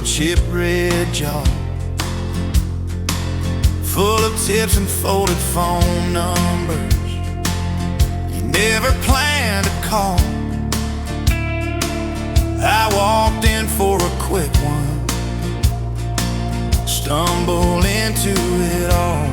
chip red jaw, full of tips and folded phone numbers you never planned to call. I walked in for a quick one, stumbled into it all.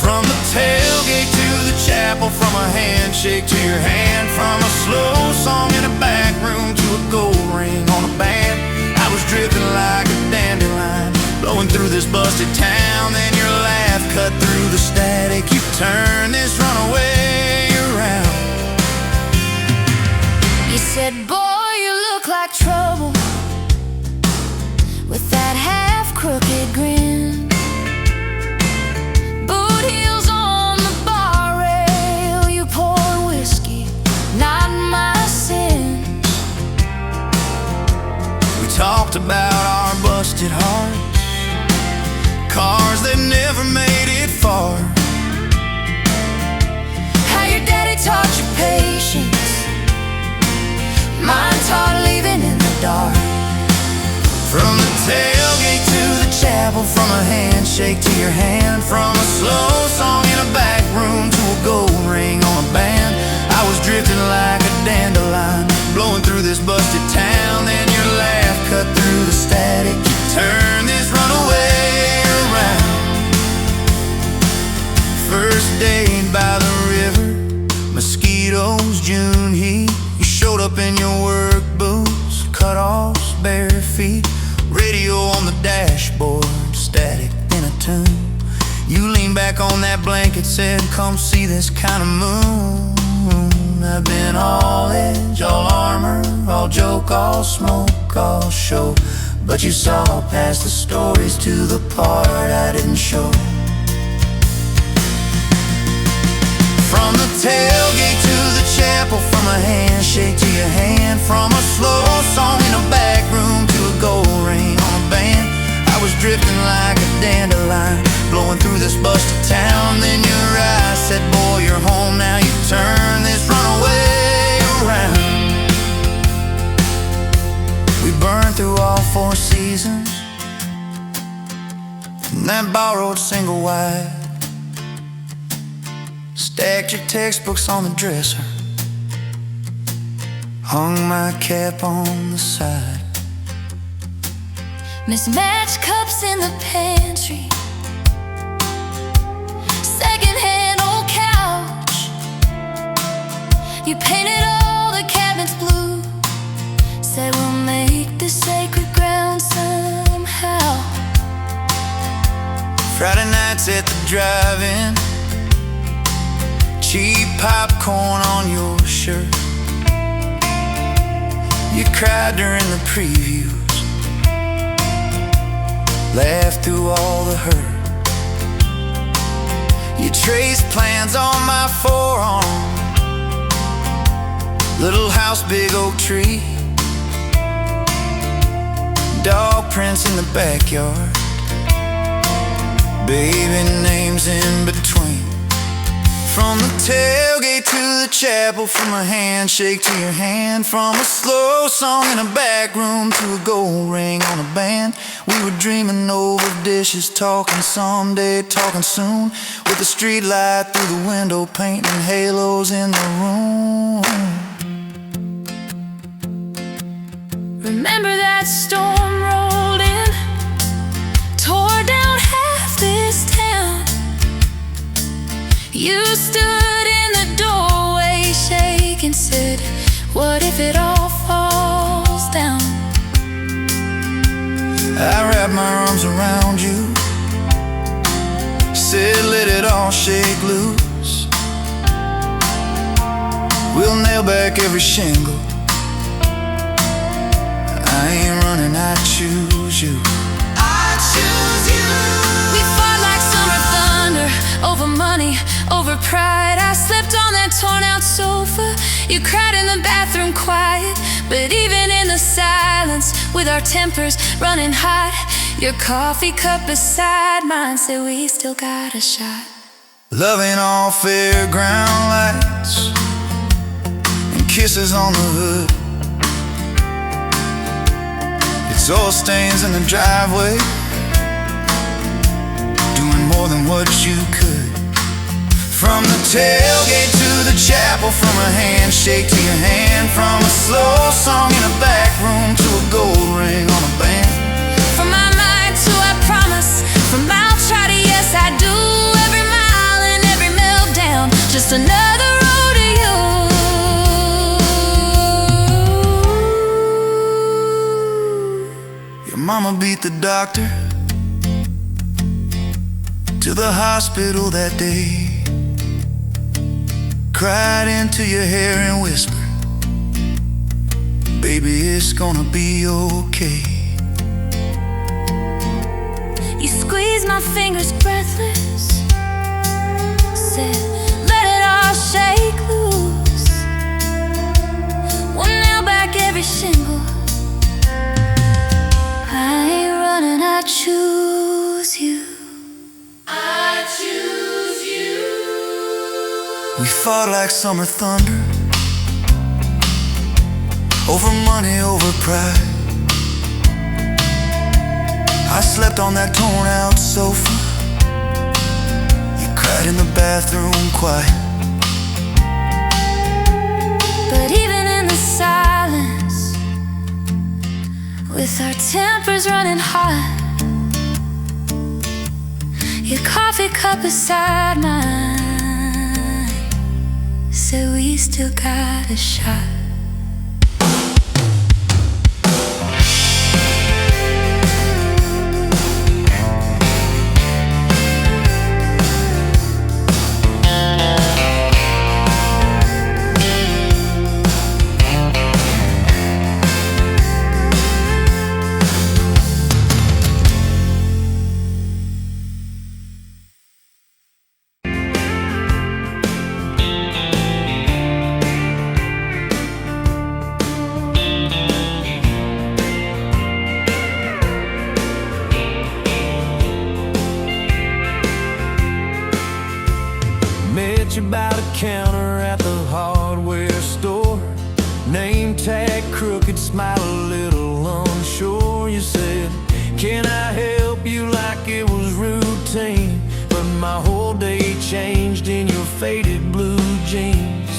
From the tailgate to the chapel, from a handshake to your hand, from a slow song in a back room to a gold ring on a band. I was drifting like a dandelion, blowing through this busted town. Then your laugh cut through the static. You turned this runaway around. You said, boy, you look like trouble, with that half-crooked grin, boot heels on the bar rail. You pour whiskey, not my sins. We talked about our busted hearts, cars that never made it far, How your daddy taught you patience, mine taught leaving in the dark. from the tailgate to the chapel, from a handshake to your hand, from a slow song in a back room to a gold ring on a band. I was drifting like a dandelion, blowing through this busted town. Then your laugh cut through the static. You turned this runaway around. First date by the river, mosquitoes, June heat. You showed up in your work boots, cut-offs, bare feet, radio on the dashboard, static in a tune. You leaned back on that blanket, said, come see this kind of moon. I've been all edge, all armor, all joke, all smoke, all show, but you saw past the stories to the part I didn't show. From the tailgate to the chapel, from a handshake to your hand, from a slow song in a back room to a gold ring on a band. I was drifting like a dandelion, blowing through this busted town. Then your eyes said, boy, you're home now. You turn this runaway around. We burned through all 4 seasons in that borrowed single wide. Stacked your textbooks on the dresser, hung my cap on the side. Mismatched cups in the pantry, secondhand old couch. You painted all the cabinets blue, said we'll make this sacred ground somehow. Friday nights at the drive-in, cheap popcorn on your shirt. You cried during the previews, laughed through all the hurt. You traced plans on my forearm, little house, big oak tree, dog prints in the backyard, baby names in between. From the tailgate to the chapel, from a handshake to your hand, from a slow song in a back room to a gold ring on a band. We were dreaming over dishes, talking someday, talking soon, with the street light through the window, painting halos in the room. Remember that storm rolled in, tore down half this town. You stood in the doorway, shaking, said, what if it all falls down? I wrapped my arms around you, said let it all shake loose. We'll nail back every shingle. I ain't running, I choose you. I choose you. We fought like summer thunder, over money, over pride. I slept on that torn out sofa, you cried in the bathroom quiet. But even in the silence, with our tempers running hot, your coffee cup beside mine said we still got a shot. Loving all fairground lights and kisses on the hood. It's soil stains in the driveway, doing more than what you could. From the tailgate to the chapel, from a handshake to your hand, from a slow song in a back room to a gold ring on a band. From my mind to I promise, from I'll try to yes I do, every mile and every meltdown, just another road to you. Your mama beat the doctor to the hospital that day, cried into your hair and whispered, baby, it's gonna be okay. You squeezed my fingers breathless, said, let it all shake loose. We'll nail back every shingle. I ain't running, I choose you. I choose you. We fought like summer thunder, over money, over pride. I slept on that torn out sofa, you cried in the bathroom quiet. But even in the silence, with our tempers running hot, your coffee cup beside mine said we still got a shot. Met you by the counter at the hardware store, name tag crooked, smile a little unsure. You said, can I help you, like it was routine, but my whole day changed in your faded blue jeans.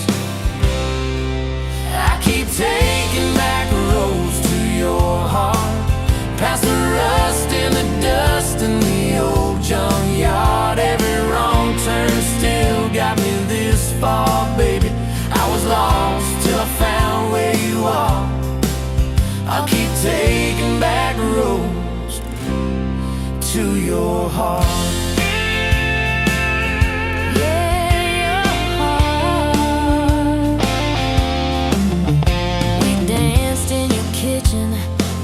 I keep taking back roads to your heart, past the rust and the dust in the old junkyard. Every wrong turn still got me this far, baby. I was lost till I found where you are. I'll keep taking back roads to your heart.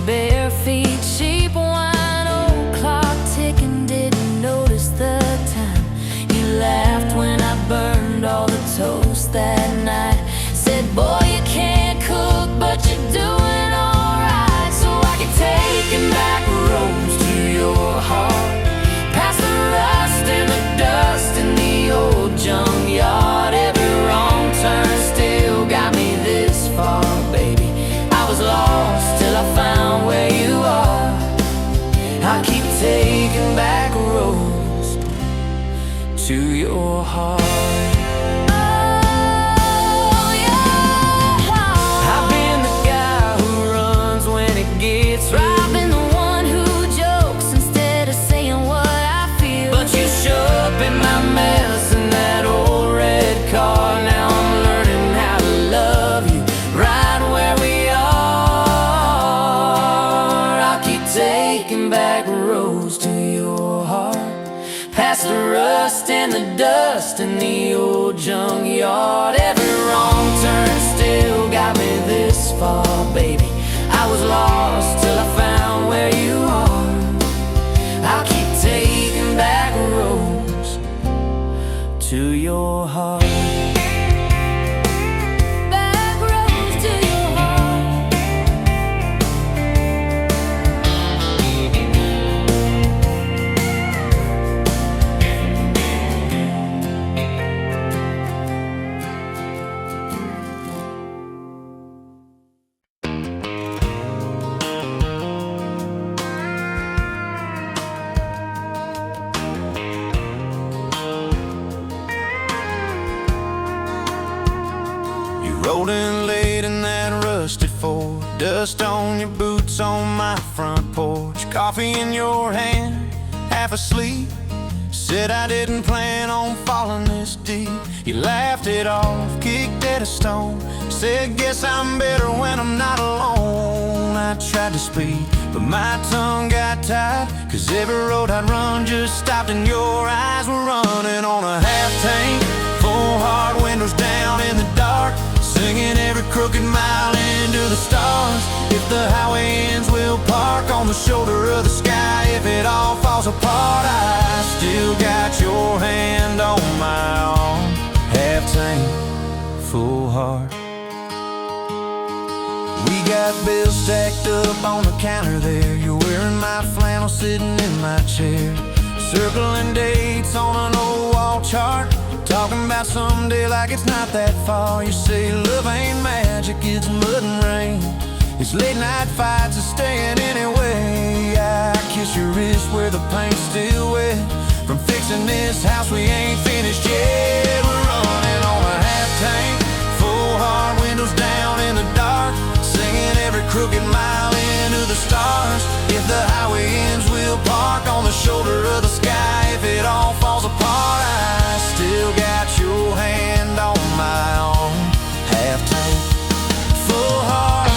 Bare feet, cheap wine, old clock ticking, didn't notice the time. You laughed when I burned all the toast that night. Said, boy, you can't cook, but you're doing alright. So I keep taking back roads to your heart, past the rust and the dust in the old junkyard. Every wrong turn still got me this far, baby. I was lost till I found where you are. I keep taking back roads to your heart. Oh, your heart. I've been the guy who runs when it gets right. I've been the one who jokes instead of saying what I feel. But you show up in my mess in that old red car. Now I'm learning how to love you right where we are. Taking back roads to your heart, past the rust and the dust in the old junkyard. Every wrong turn still got me this far, baby. I was lost till I found where you are. I'll keep taking back roads to your heart. Rolling late in that rusted Ford, dust on your boots on my front porch. Coffee in your hand, half asleep. Said I didn't plan on falling this deep. You laughed it off, kicked at a stone. Said guess I'm better when I'm not alone. I tried to speak, but my tongue got tied, 'cause every road I'd run just stopped and your eyes were running on a half tank. Full hard windows down in the dark, singing every crooked mile into the stars. If the highway ends, we'll park on the shoulder of the sky. If it all falls apart, I still got your hand on my arm. Half tank, full heart. We got bills stacked up on the counter there. You're wearing my flannel, sitting in my chair, circling dates on an old wall chart, talking about someday like it's not that far. You say love ain't magic, it's mud and rain. It's late night fights and staying anyway. I kiss your wrist where the paint's still wet from fixing this house we ain't finished yet. We're running on a half tank, full hard windows down in the dark, singing every crooked mile into the stars. If the highway ends, we'll park on the shoulder of the sky. If it all falls apart, I still got your hand on my arm. Half tank, full heart.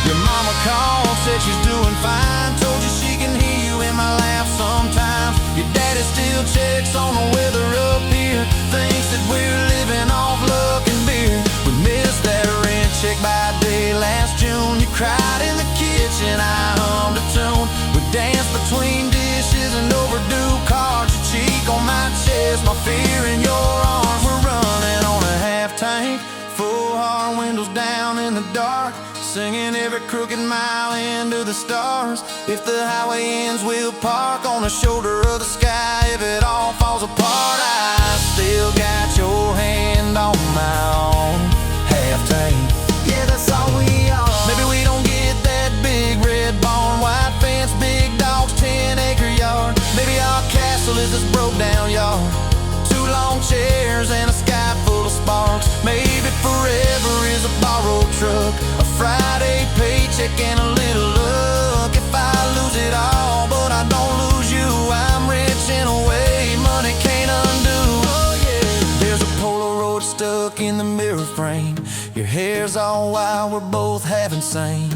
Your mama called, said she's doing fine, told you she can hear you in my laugh sometimes. Your daddy still checks on the weather up here, thinks that we're living off luck and beer. We missed that rent check by day last June. You cried in the kitchen, I hummed a tune. We danced between dishes and overdue cards. Your cheek on my chest, my fear in your arms. We're running on a half tank, full hard windows down in the dark, singing every crooked mile into the stars. If the highway ends, we'll park on the shoulder of the sky. If it all falls apart, I still got your hand on my arm. Half tank, yeah, that's all we are. Maybe we don't get that big red barn, white fence, big dogs, 10-acre yard. Maybe our castle is this broke down yard, 2 long chairs and a sky full of sparks. Maybe forever is a borrowed truck, a Friday paycheck and a little luck. If I lose it all, but I don't lose you, I'm rich in a way money can't undo. Oh yeah. There's a Polaroid stuck in the mirror frame. Your hair's all wild, we're both half insane.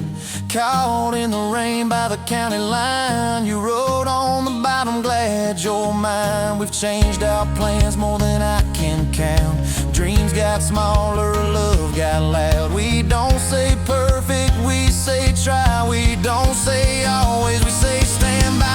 Caught in the rain by the county line. You wrote on the bottom, glad you're mine. We've changed our plans more than I can count. Dreams got smaller, love got loud. We don't say perfect, we say try. We don't say always, we say stand by.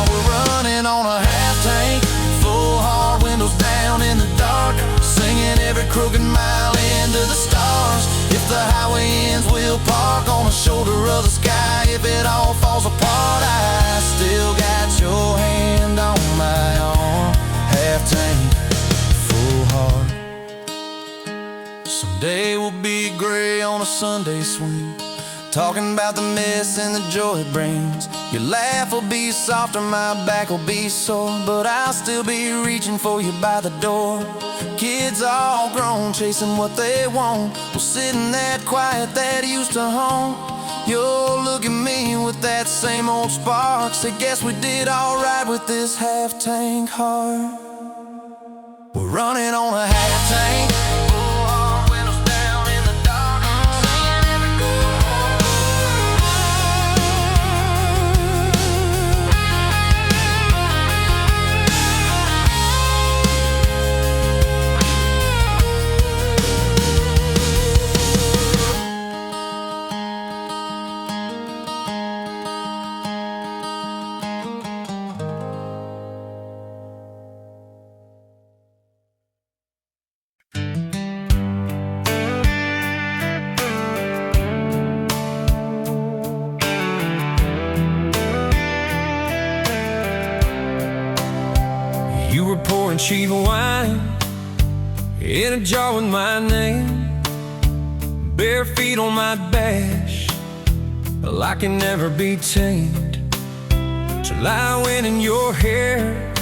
We're running on a half tank, full hard windows down in the dark, singing every crooked mile into the stars. If the highway ends, we'll park on the shoulder of the sky. If it all falls apart, I still got your hand on my arm. Half tank, full heart. Someday we'll be gray on a Sunday swing, talking about the mess and the joy it brings. Your laugh will be softer, my back will be sore, but I'll still be reaching for you by the door. Kids all grown, chasing what they want, we'll sit in that quiet that used to haunt. You'll look at me with that same old spark, say guess we did alright with this half tank heart. We're running on a half tank, full hard windows down in the dark, singing every pouring cheap wine in a jar with my name, bare feet on my dash, like can never be tamed. Till I went in your hair,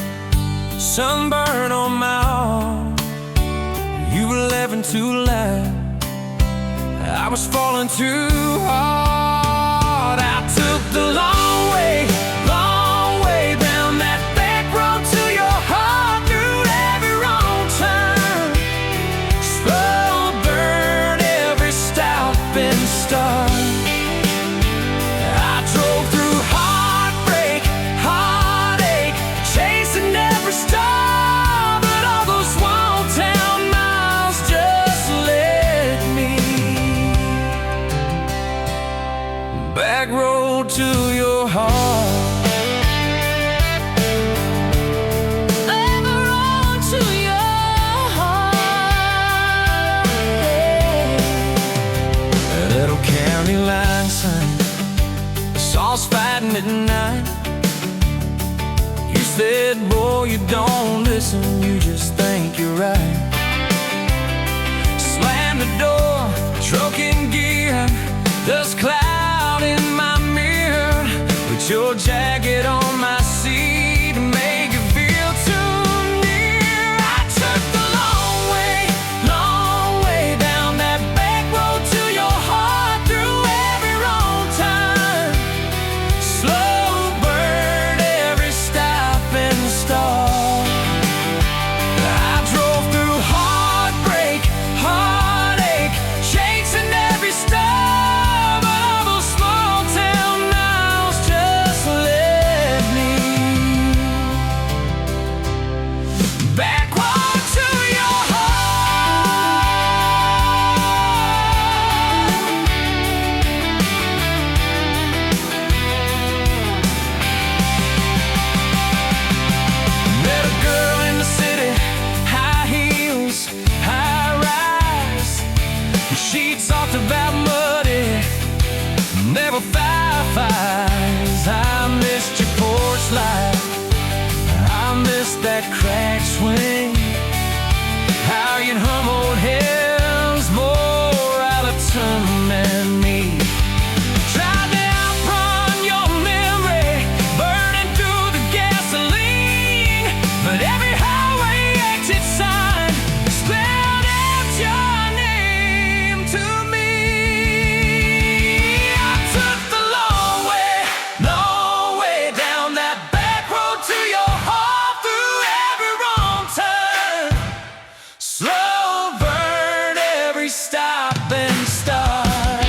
sunburn on my arm. You were laughing too loud, I was falling too hard. I took the long way down that back road to your heart, through every wrong turn, slow burn every stop and start. I drove through heartbreak, heartache, chasing every star, but all those small town miles just led me back road to your heart. Line sign, the saws fighting at night. You said, boy, you don't listen, you just think you're right. Slam the door, truck in gear, dust cloud in my mirror. Put your jacket on my seat and make it feel too near. I took the long way down that back road to your heart, about muddy, never fireflies. I missed your porch light, I missed that cracked swing, how you'd hum old hymns more out of tune than me. Tried to outrun your memory, burning through the gasoline, but every highway exit sign spelled out your name to me. Stop and start.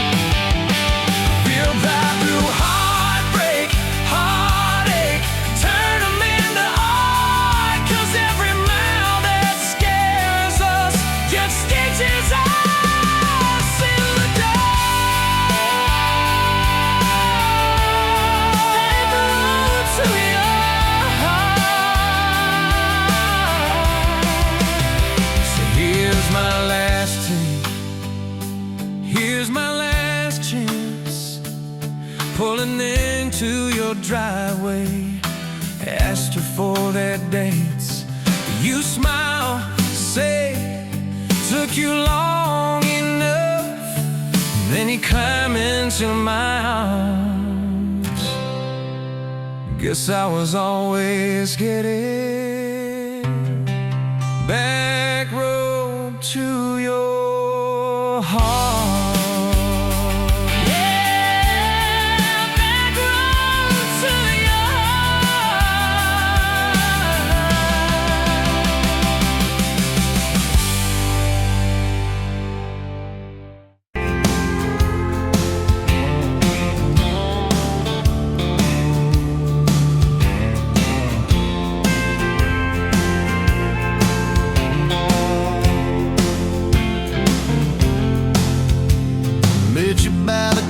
Feel that through heartbreak, heartache, turn them into art. 'Cause every mile that scares us just stitches us in the dark. To your heart. So here's my last take, here's my last chance, pulling into your driveway. Asked her for their dates, you smile, say, took you long enough. Then you climb into my arms. Guess I was always getting back road to your heart.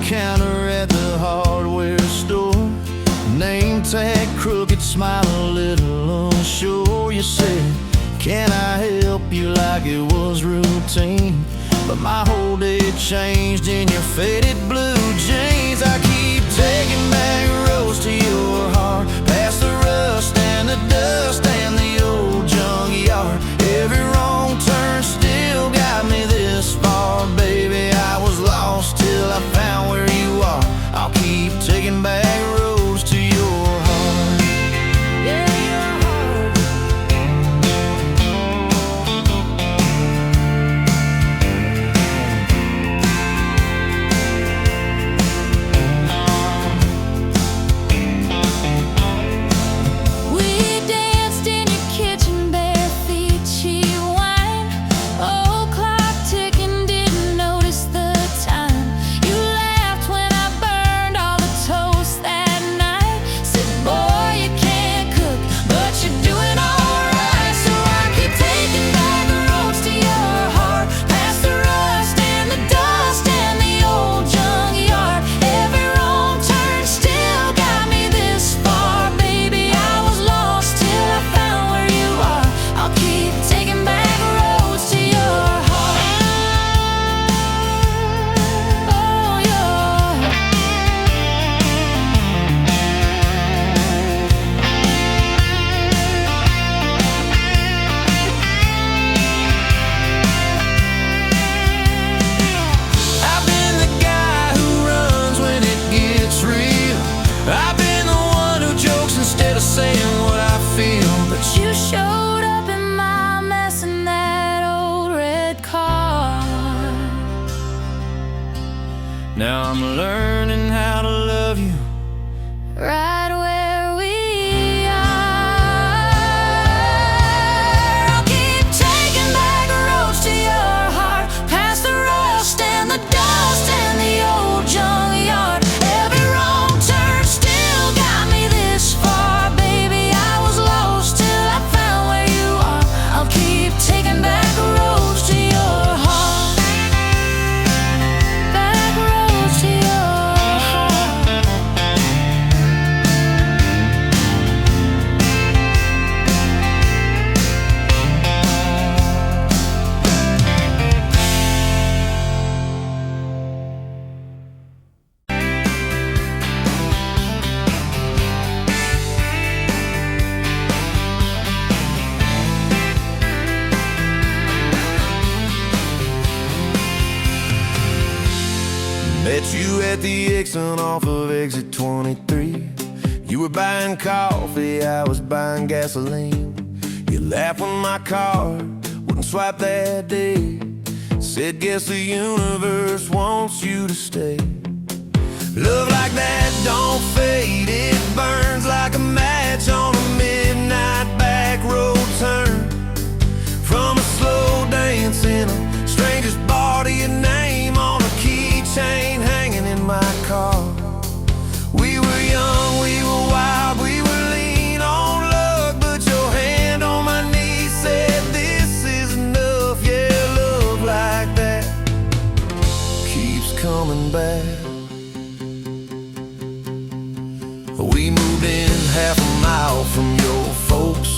Counter at the hardware store, name tag crooked, smile a little unsure. You said, can I help you, like it was routine, but my whole day changed in your faded blue jeans. I keep taking back roads to your heart, past the rust and the dust and the old junkyard. Every wrong turn still got me this far, baby. I was like I'm learning how to love you right where we are. I'll keep taking back roads to your heart, past the rust and the dust and the old junkyard. Every wrong turn still got me this far. Baby, I was lost till I found where you are. I'll keep taking back roads to your heart, back roads to your heart. Met you at the exit off of exit 23. You were buying coffee, I was buying gasoline. You laughed when my card wouldn't swipe that day. Said, guess the universe wants you to stay. Love like that don't fade, it burns like a match on a midnight back road turn. From a slow dance in a stranger's bar to your name on a keychain hanging in my car. We were young, we were wild, we were lean on luck, but your hand on my knee said this is enough. Yeah, love like that keeps coming back. We moved in half a mile from your folks.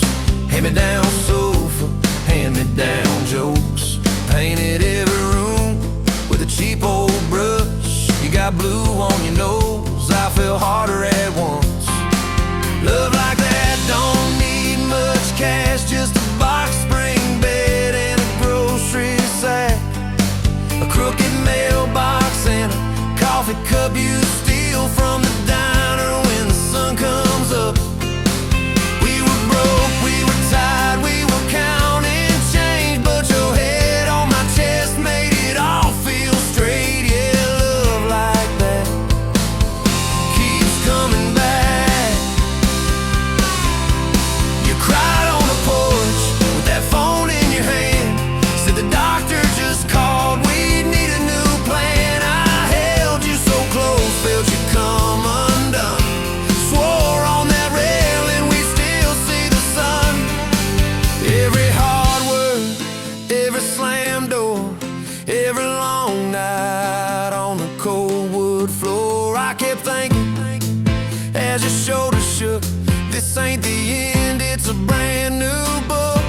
Hand-me-down sofa, hand-me-down jokes. Painted every room with a cheap old brush. You got blue on your nose, I fell harder at once. Love like that don't need much cash, just a box spring bed and a grocery sack, a crooked mailbox and a coffee cup you steal from the diner when the sun comes up. We were broke, we were tired, we were counting change, but your head on my chest made it all feel straight. Yeah, love like that keeps coming back. You cried on the porch with that phone in your hand. Said the doctor just called, we need a new plan. I held you so close, felt you come undone. Swore on that railing we still see the sun. Every hard word, every slam door, every long night on the cold wood floor. I kept thinking as your shoulders shook, this ain't the end, it's a brand new book.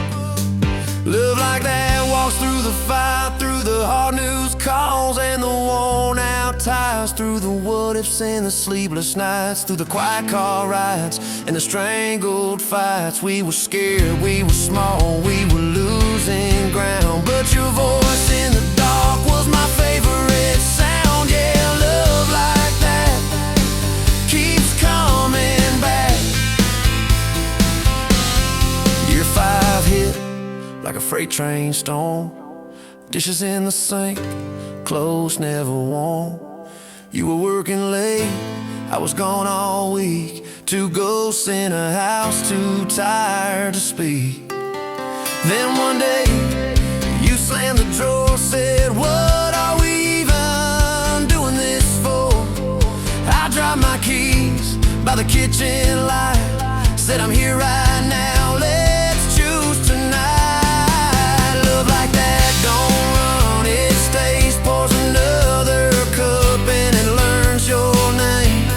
Love like that walks through the fight, through the hard news calls and the worn out tires, through the what ifs and the sleepless nights, through the quiet car rides and the strangled fights. We were scared, we were small, we were losing ground, but your voice in the dark was my favorite sound. Yeah, love like that keeps coming back. Year 5 hit like a freight train storm. Dishes in the sink, clothes never warm. You were working late, I was gone all week. 2 ghosts in a house, too tired to speak. Then one day, you slammed the drawer, said, what are we even doing this for? I dropped my keys by the kitchen light, said I'm here right now, let's choose tonight. Love like that don't run, it stays, pours another cup and it learns your name.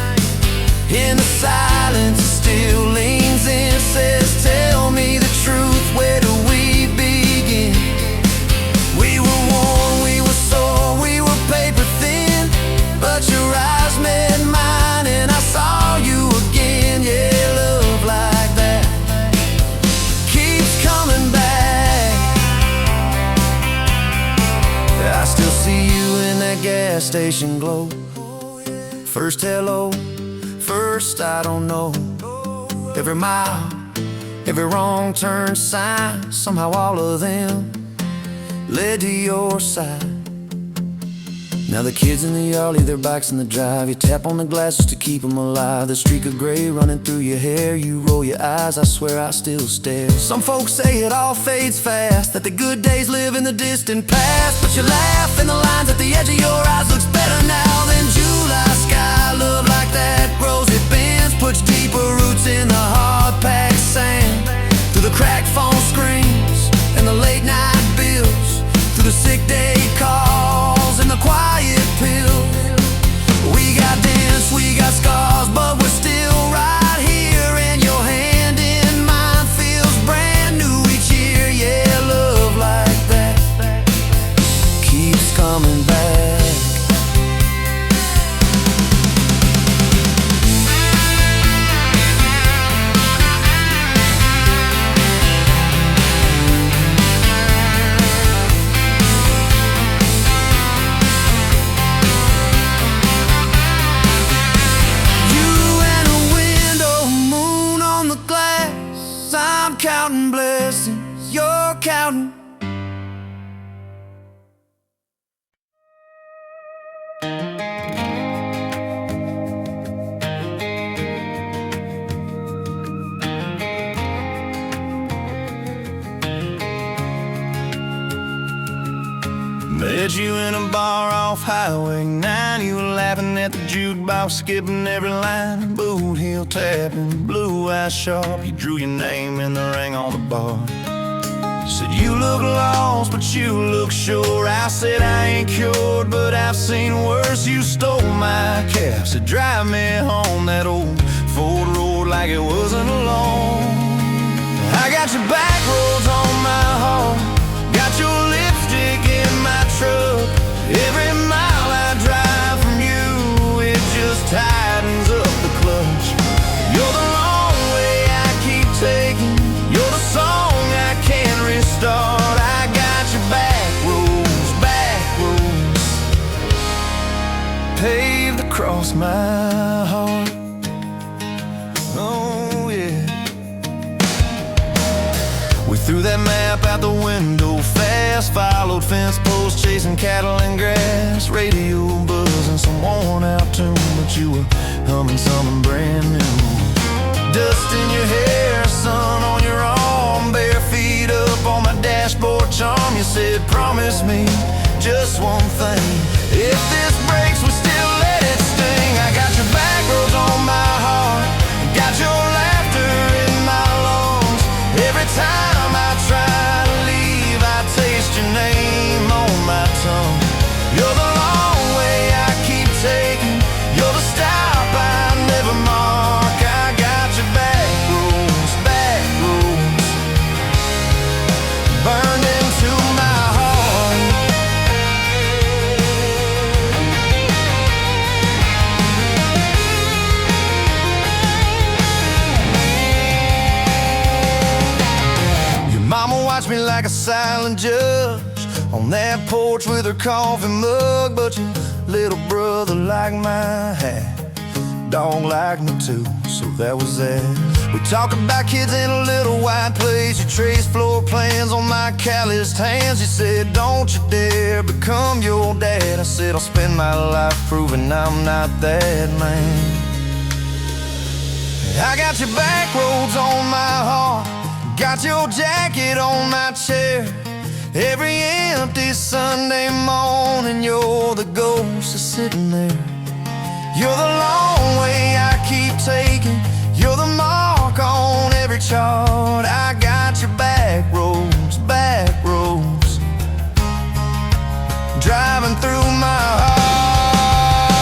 In the silence it still leans in, says tell me the truth, where do we begin? We were worn, we were sore, we were paper thin, but your eyes met mine and I saw you again. Yeah, love like that keeps coming back. I still see you in that gas station glow. First hello, first I don't know. Every mile, every wrong turn sign, somehow all of them led to your side. Now the kids in the yard leave their bikes in the drive. You tap on the glasses to keep them alive. The streak of gray running through your hair. You roll your eyes, I swear I still stare. Some folks say it all fades fast, that the good days live in the distant past. But you laugh and the lines at the edge of your eyes looks better now than July sky. Love like that grows, it bends, puts deeper roots in the hard-packed sand. Through the cracked phone screens and the late night bills, through the sick day calls and the quiet pills. We got dents, we got scars, but we're still right here. And your hand in mine feels brand new each year. Yeah, love like that keeps coming back. Counting blessings, you're counting. Met you in a bar off Highway 9. You were laughing at the jukebox, skipping every line. Boot heel tapping, blue eyes sharp. You drew your name in the ring on the bar. Said you look lost, but you look sure. I said I ain't cured, but I've seen worse. You stole my cab, said drive me home. That old Ford road like it wasn't alone. I got your back roads on my heart, got your lipstick in my truck. Every mile I drive from you, it just tightens up the clutch. You're the long way I keep taking, you're the song I can't restart. I got your back roads paved across my heart. Oh yeah. We threw that map out the window fast, followed fence posts, chasing cattle and grass. Radio buzzing some worn out tune, but you were humming something brand new. Dust in your hair, sun on your arm, bare feet up on my dashboard charm. You said promise me just one thing, if this breaks we still let it sting. I got your back roads on my heart, got your laughter in my lungs. Every time I try to leave, I taste your name on my tongue. You're the long way I keep taking, you're the stop I never mark. I got your back roads burned into my heart. Your mama watched me like a silent judge on that porch with her coffee mug. But your little brother liked my hat, dog liked me too, so that was that. We talk about kids in a little white place. You traced floor plans on my calloused hands. You said don't you dare become your dad. I said I'll spend my life proving I'm not that man. I got your back roads on my heart, got your jacket on my chair. Every empty Sunday morning, you're the ghost that's sitting there. You're the long way I keep taking, you're the mark on every chart. I got your back roads driving through my heart.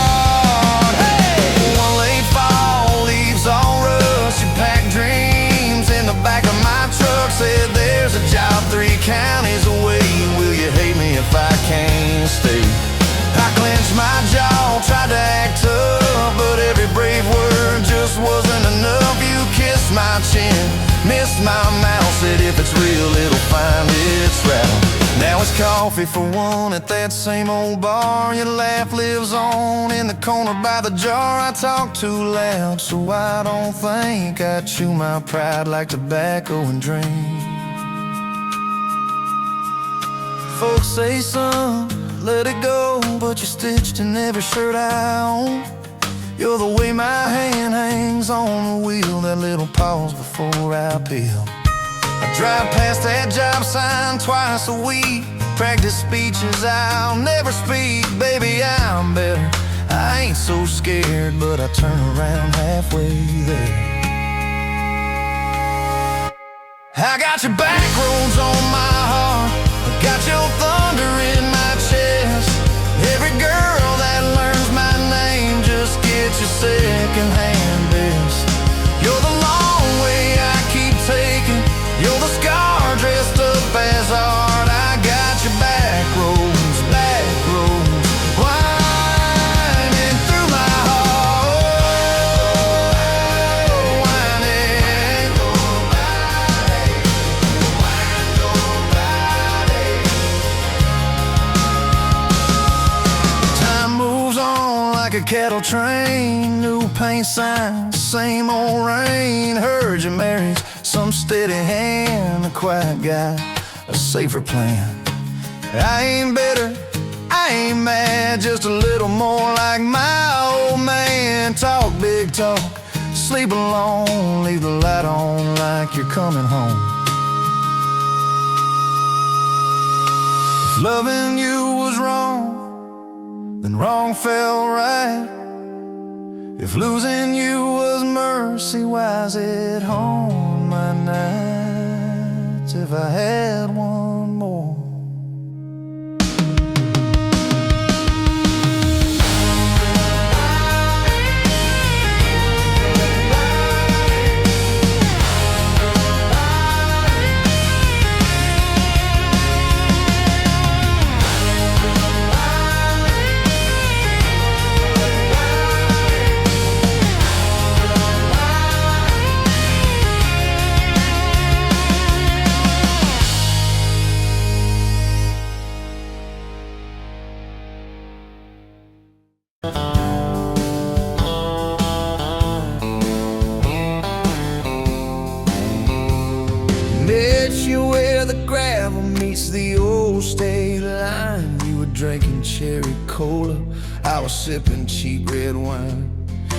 Hey! One late fall, leaves all rust. You pack dreams in the back of my truck. Said there's a job 3 counties away. Will you hate me if I can't stay? I clenched my jaw, tried to act tough, but every brave word just wasn't enough. You kissed my chin, missed my mouth, said if it's real it'll find its route. Now it's coffee for one at that same old bar. Your laugh lives on in the corner by the jar. I talk too loud, so I don't think I chew my pride like tobacco and drink. Folks say, son, let it go, but you're stitched in every shirt I own. You're the way my hand hangs on the wheel, that little pause before I peel. I drive past that job sign twice a week, practice speeches I'll never speak. Baby, I'm better, I ain't so scared, but I turn around halfway there. I got your back roads on my heart, I got your thunder in my chest. Every girl that learns my name just gets your second-hand best. You're the long way I keep taking, you're the scar dressed up as art. I got your back roads, winding through my heart, winding. Time moves on like a cattle train, new paint signs, same old rain. Heard you married some steady hand, a quiet guy, a safer plan. I ain't bitter, I ain't mad, just a little more like my old man. Talk big talk, sleep alone, leave the light on like you're coming home. If loving you was wrong, then wrong felt right. If losing you was mercy, why's it haunt my nights? If I had one more. Met you where the gravel meets the old state line. You were drinking cherry cola, I was sipping cheap red wine.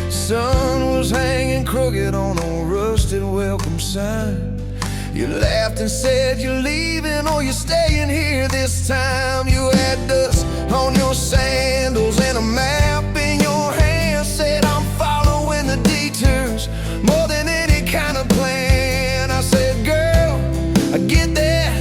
Sun was hanging crooked on a rusted welcome sign. You laughed and said you're leaving or you're staying here this time. You had dust on your sandals and a map in your hand, said I'm following the detours more than any kind of plan. I said, girl, I get that,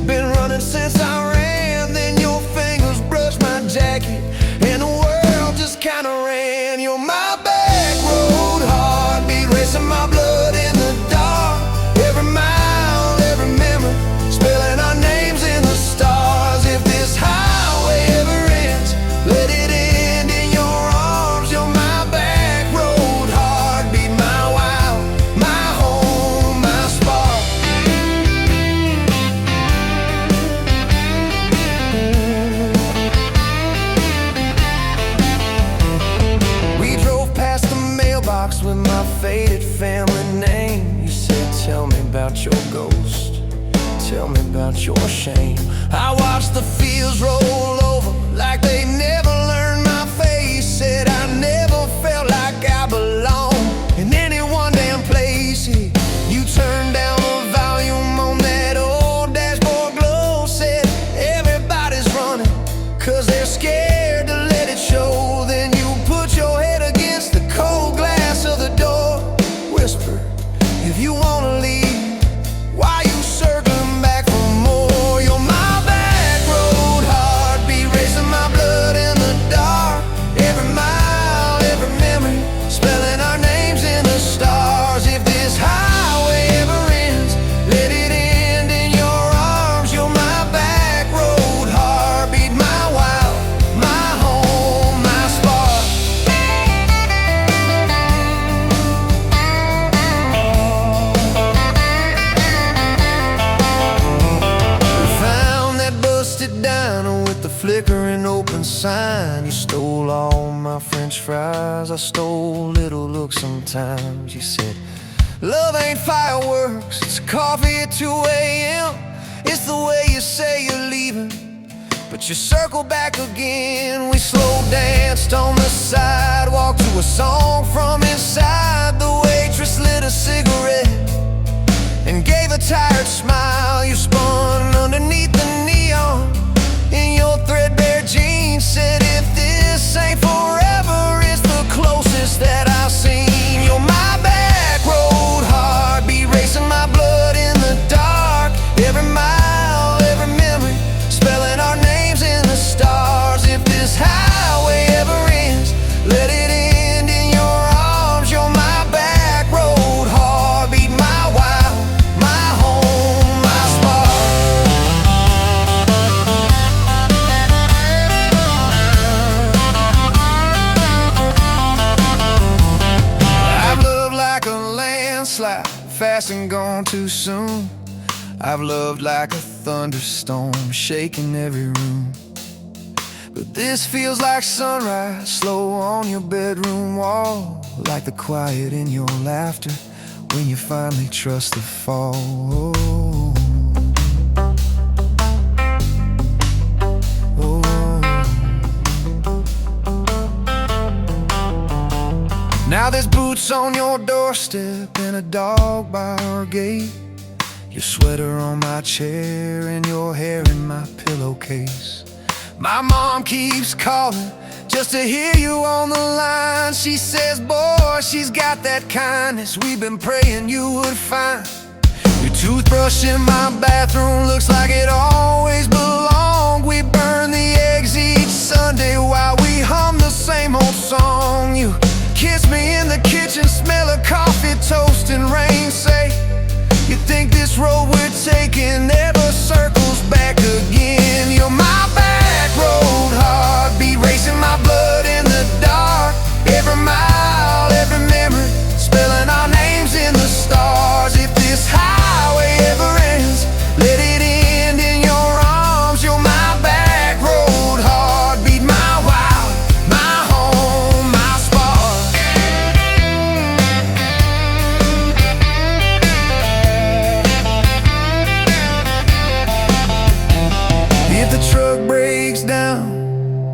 been running since I ran. Then your fingers brushed my jacket and the world just kinda ran. You're my back road heartbeat, racing my blood in the dark. Every mile, every memory, spelling our names in the stars. If this highway ever ends, let it end in your arms. You're my back road heartbeat, my wild, my home, my spark. We drove past the mailbox with my faded family name. You said, tell me about your ghost, tell me about your shame. I watched the fields roll over like they never learned my face. Said I never felt like I belonged in any one damn place. You turned down the volume on that old dashboard glow. Said everybody's running 'cause they're scared to let it show. Then you put your head against the cold glass of the door, whisper, if you wanna leave, why you circling back for more? You're my back road heartbeat, racing my blood in the dark. Every mile, every memory, spelling our names in the stars. If this highway ever ends, let it end in your arms. You're my back road heartbeat, my wild, my home, my spark. We found that busted diner with the flickering open sign. You stole all my French fries, I stole little looks sometimes. You said, love ain't fireworks, it's coffee at 2 a.m. It's the way you say you're leaving, but you circled back again. We slow danced on the sidewalk to a song from inside. The waitress lit a cigarette and gave a tired smile. You spun underneath the neon in your threadbare jeans. Said, if this ain't forever, it's the closest that I've seen. You're my back road heartbeat, racing my blood in the dark. Every mile, every memory, spelling our names in the stars. If this highway ever ends, let it end in your arms. You're my back road heartbeat, my wild, my home, my spark. I've loved like a landslide, fast and gone too soon. I've loved like a thunderstorm, shaking every room. But this feels like sunrise, slow on your bedroom wall, like the quiet in your laughter when you finally trust the fall. Now there's boots on your doorstep and a dog by our gate. Your sweater on my chair and your hair in my pillowcase. My mom keeps calling just to hear you on the line. She says, boy, she's got that kindness we've been praying you would find. Your toothbrush in my bathroom looks like it always belonged. We burn the eggs each Sunday while we hum the same old song. You kiss me in the kitchen, smell of coffee, toast and rain. Say, you think this road we're taking never circles back again. You're my back road heartbeat, racing my blood in the dark. Every mile, every memory, spelling our names in the stars. If this highway ever ends, let it end in your arms. You're my back road heartbeat, my wild, my home, my spark. If the truck breaks down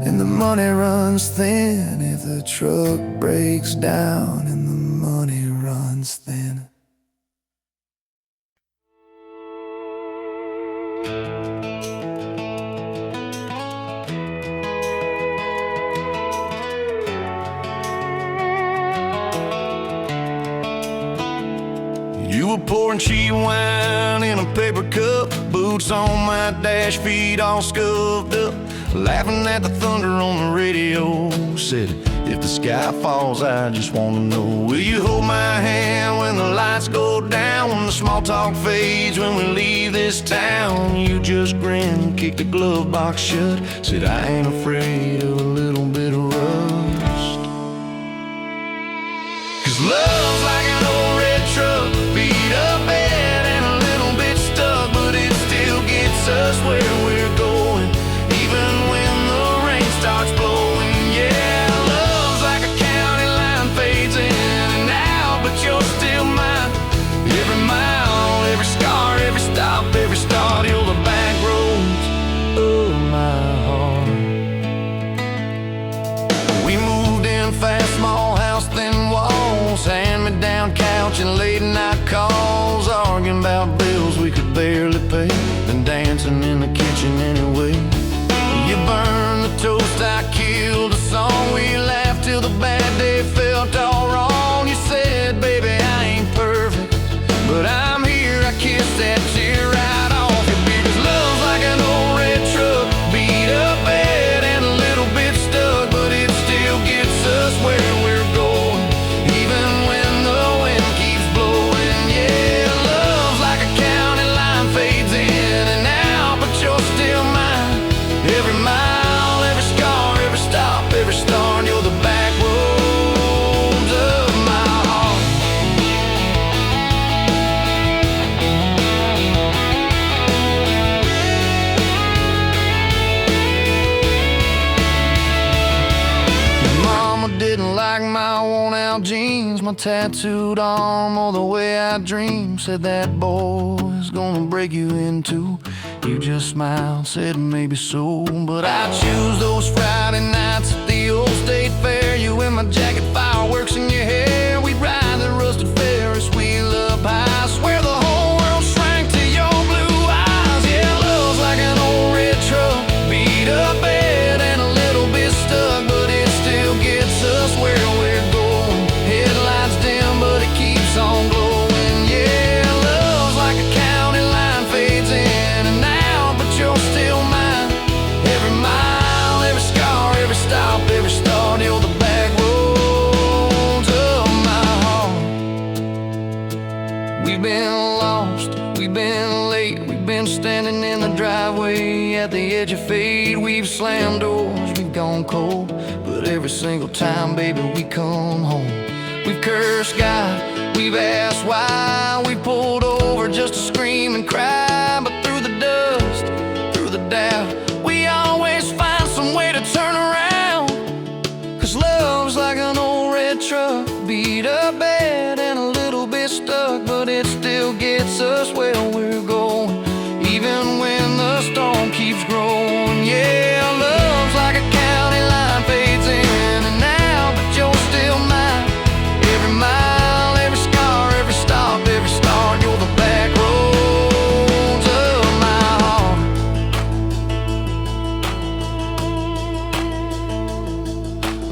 and the money runs thin, if the truck breaks down and the money runs thin. You were pouring cheap wine in a paper cup, boots on my dash, feet all scuffed up, laughing at the thunder on the radio. Said, if the sky falls, I just wanna know, will you hold my hand when the lights go down, when the small talk fades, when we leave this town? You just grinned, kicked the glove box shut, said, I ain't afraid of a little bit of rust. 'Cause love's like an old red truck, beat up bed and a little bit stuck, but it still gets us where we're going, even when the rain starts blowing. Yeah, love's like a county line, fades in and out, but you're still mine. Every mile, every scar, every stop, every start, you're the back roads of my heart. We moved in fast, small house, thin walls, hand-me-down couch and late night calls, arguing about bills we could barely pay, and dancing in the kitchen anyway. You burned the toast, I killed the song, we laughed till the bad day felt all wrong. You said, baby, I ain't perfect, but I'm here, I kissed that tear right off your beard. 'Cause love's like an old red truck, beat up bed and a little bit stuck, but it still gets us where we're going, even when the wind keeps blowing. Yeah, love's like a county line, fades in and out, but you're still mine. Every mile, every scar, every stop, every start, you're the back roads of my heart. Your mama didn't like my worn-out jeans, my tattooed arm, or the way I dream. Said that boy's gonna break you in two. You just smiled, said maybe so. But I choose those Friday nights at the old state fair. You in my jacket, fireworks in your hair. We'd ride the rusted Ferris wheel up high. Swear the whole world shrank to your blue eyes. Yeah, love's like an old red truck, beat up bed and a little bit stuck, but it still gets us where we're going. Headlights dim, but it keeps on glowing. Yeah, love's like a county line, fades in and out, but you're still mine. Every mile, every scar, every stop, every start, you're the back roads of my heart. We've been lost, we've been late, we've been standing in the driveway at the edge of fate. We've slammed doors, we've gone cold, but every single time, baby, we come home. We've cursed God, we've asked why, we pulled over just to scream and cry. But through the dust, through the doubt, we always find some way to turn around. 'Cause love's like an old red truck, beat up bad and a little bit stuck, but it still gets us where we're going, even when the storm keeps growing. Yeah, love's like a county line, fades in and out, but you're still mine. Every mile, every scar, every stop, every start, you're the back roads of my heart.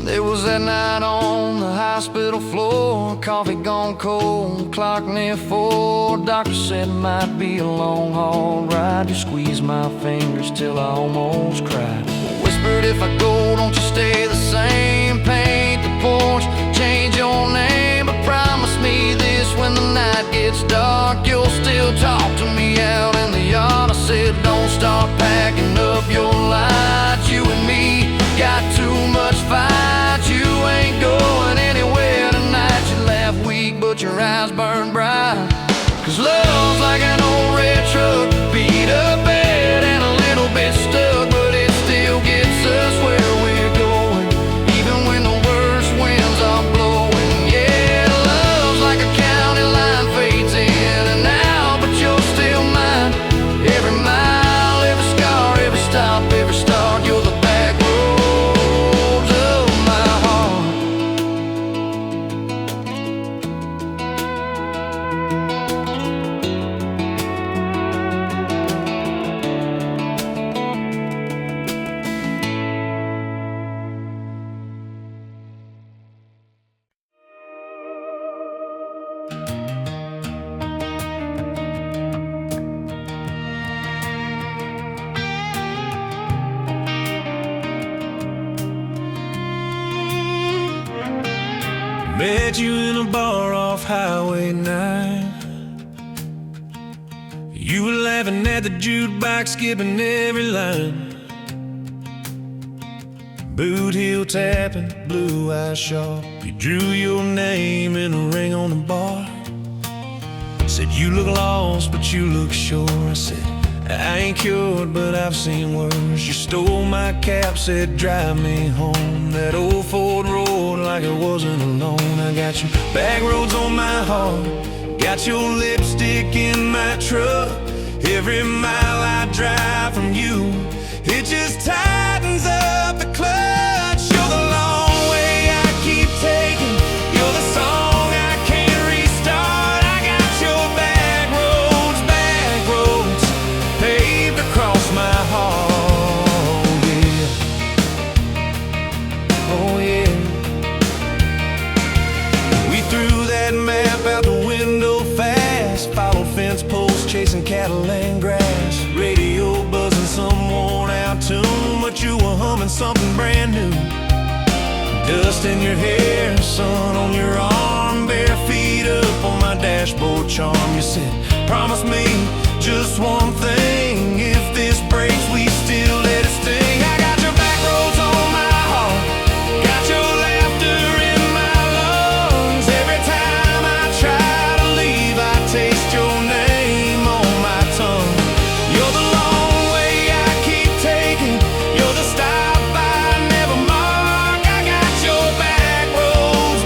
There was that night on the hospital floor, coffee gone cold, clock near 4. Doctor said it might be a long haul ride. You squeezed my fingers till I almost cried. Whispered, if I go, don't you stay the same. Paint the porch, change your name, but promise me this, when the night gets dark, you'll still talk to me out in the yard. I said, don't start packing up your lights. You and me got too much fight. You ain't going anywhere tonight. You laugh weak, but your eyes burn bright. 'Cause love's like an old red truck, beat up bad and a little bit stuck, but it still gets us where we're going, even when the worst winds are blowing. Yeah, love's like a county line, fades in and out, but you're still mine. Every mile, every scar, every stop, every start, you're the back roads of my heart. Met you in a bar off Highway 9. You were laughing at the jukebox, skipping every line. Boot heel tapping, blue eyes sharp. You drew your name in a ring on the bar. Said you look lost, but you look sure. I said, I ain't cured, but I've seen worse. You stole my cap, said drive me home. That old Ford road like it wasn't alone. I got you back roads on my heart, got your lipstick in my truck. Every mile I drive from you, it just tightens up the clutch. You're the long way I keep taking, you're the song I can't restart. I got your back roads paved across my heart. Yeah. Oh yeah. We threw that map out the window fast, followed fence posts, chasing cattle and grass. Radio buzzing some worn out tune, but you were humming something brand new. Dust in your hair, sun on your arm, bare feet up on my dashboard charm. You said, promise me just one thing, if this breaks we still let it sting. I got your back roads on my heart, got your laughter in my lungs. Every time I try to leave, I taste your name on my tongue. You're the long way I keep taking, you're the stop I never mark. I got your back roads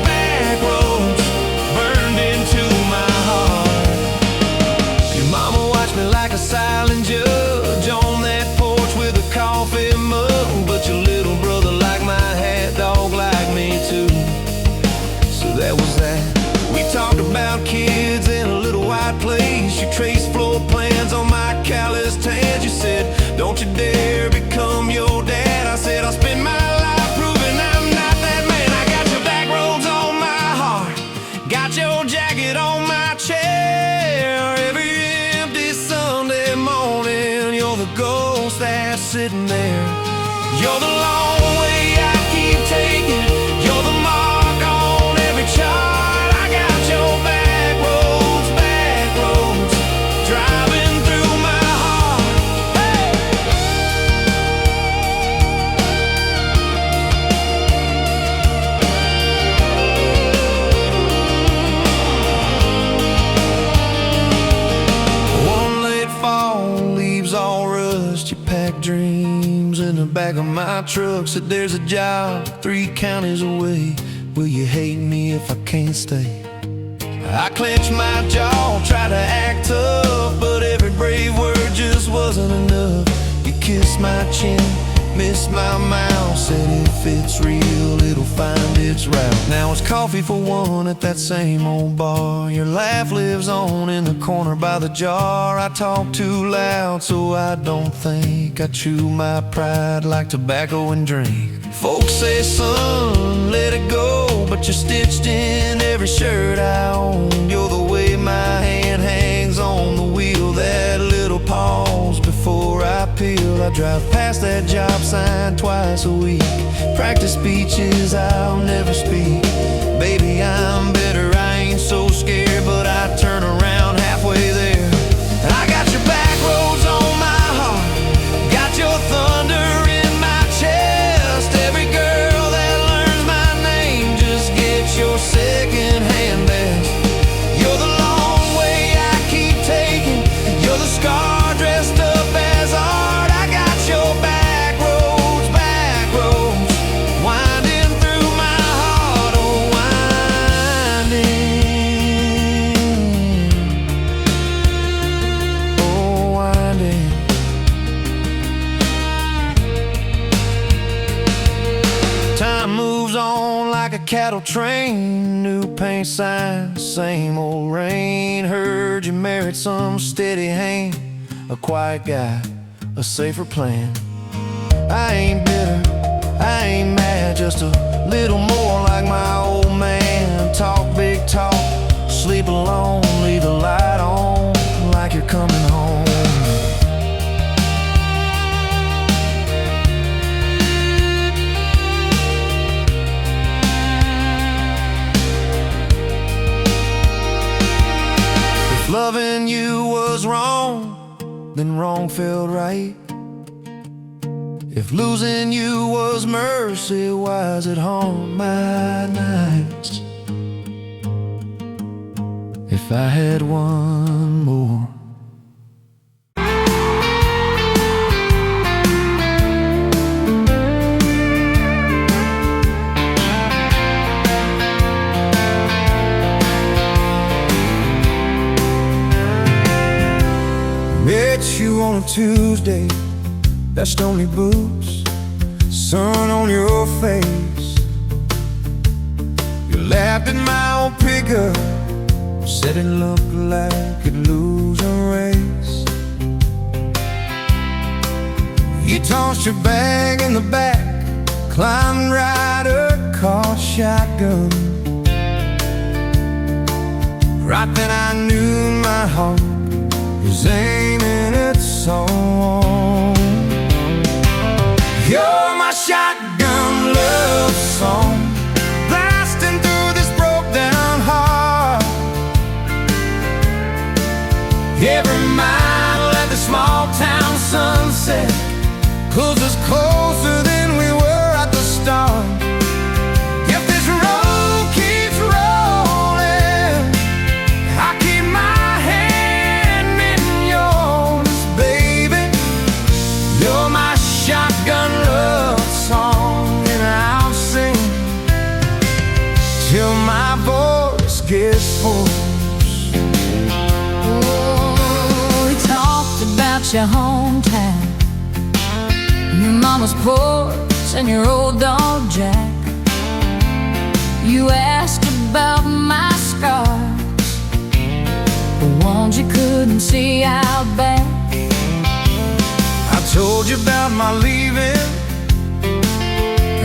burned into my heart. Your mama watched me like a silent the ghost that's sitting there. You're the long way I keep taking. You're the mark on every chart. I got your back roads, driving through my heart. Hey! One late fall, leaves all rust. You pack dreams in the back of my truck. Said there's a job 3 counties away. Will you hate me if I can't stay? I clenched my jaw, tried to act tough, but every brave word just wasn't enough. You kissed my chin, missed my mouth, said if it's real, it'll find its route. Now it's coffee for one at that same old bar. Your laugh lives on in the corner by the jar. I talk too loud, so I don't think. I chew my pride like tobacco and drink. Folks say, son, let it go, but you're stitched in every shirt I own. You're the way my hand hangs on the wheel, that little pause before I peel. I drive past that job sign twice a week. Practice speeches I'll never speak. Baby, I'm better, I ain't so scared, but I turn around halfway there. I got your back roads on my heart, got your thunder in my chest. Every girl that learns my name just gets your second-hand best. You're the long way I keep taking. You're the scar dressed up as art. I got your back roads, winding through my heart, oh winding. Time moves on like a cattle train. New paint sign, same old rain. Heard you married some steady hand, a quiet guy, a safer plan. I ain't bitter, I ain't mad, just a little more like my old man. Talk big talk, sleep alone, leave the light on like you're coming home. If loving you was wrong, then wrong felt right. If losing you was mercy, why is it haunt my nights? If I had one more. Met you on a Tuesday, that stony boots, sun on your face. You laughed at my old pickup, said it looked like it'd lose a race. You tossed your bag in the back, climbed right across shotgun. Right then I knew my heart is aiming its song. You're my shotgun love song, blasting through this broke down heart. Every mile at the small town sunset pulls us closer than we were at the start. If this road keeps rolling, I keep my hand in yours, baby. You're my shotgun love song, and I'll sing till my voice gets hoarse. Oh, we talked about your hometown, your mama's porch and your old dog Jack. You asked about my scars, the ones you couldn't see out back. I told you about my leaving,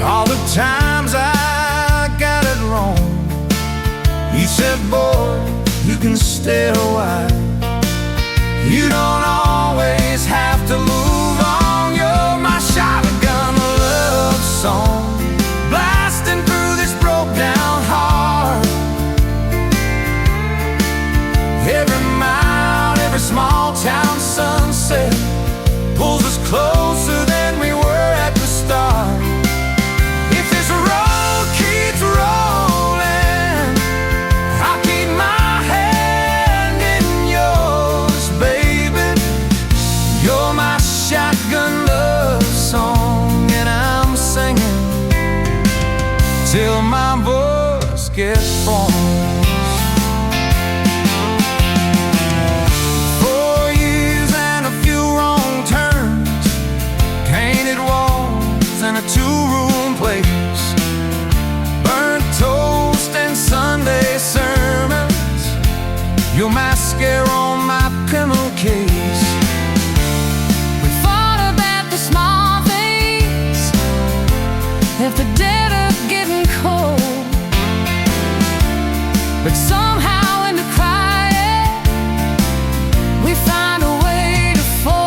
all the times I got it wrong. You said, boy, you can stay a while. You don't always have to lose. get forms. 4 years and a few wrong turns, painted walls and a 2-room place, burnt toast and Sunday sermons, your mascara on my pillowcase. We fought about the small things, left the dead up getting cold, but somehow in the quiet we find a way to fold.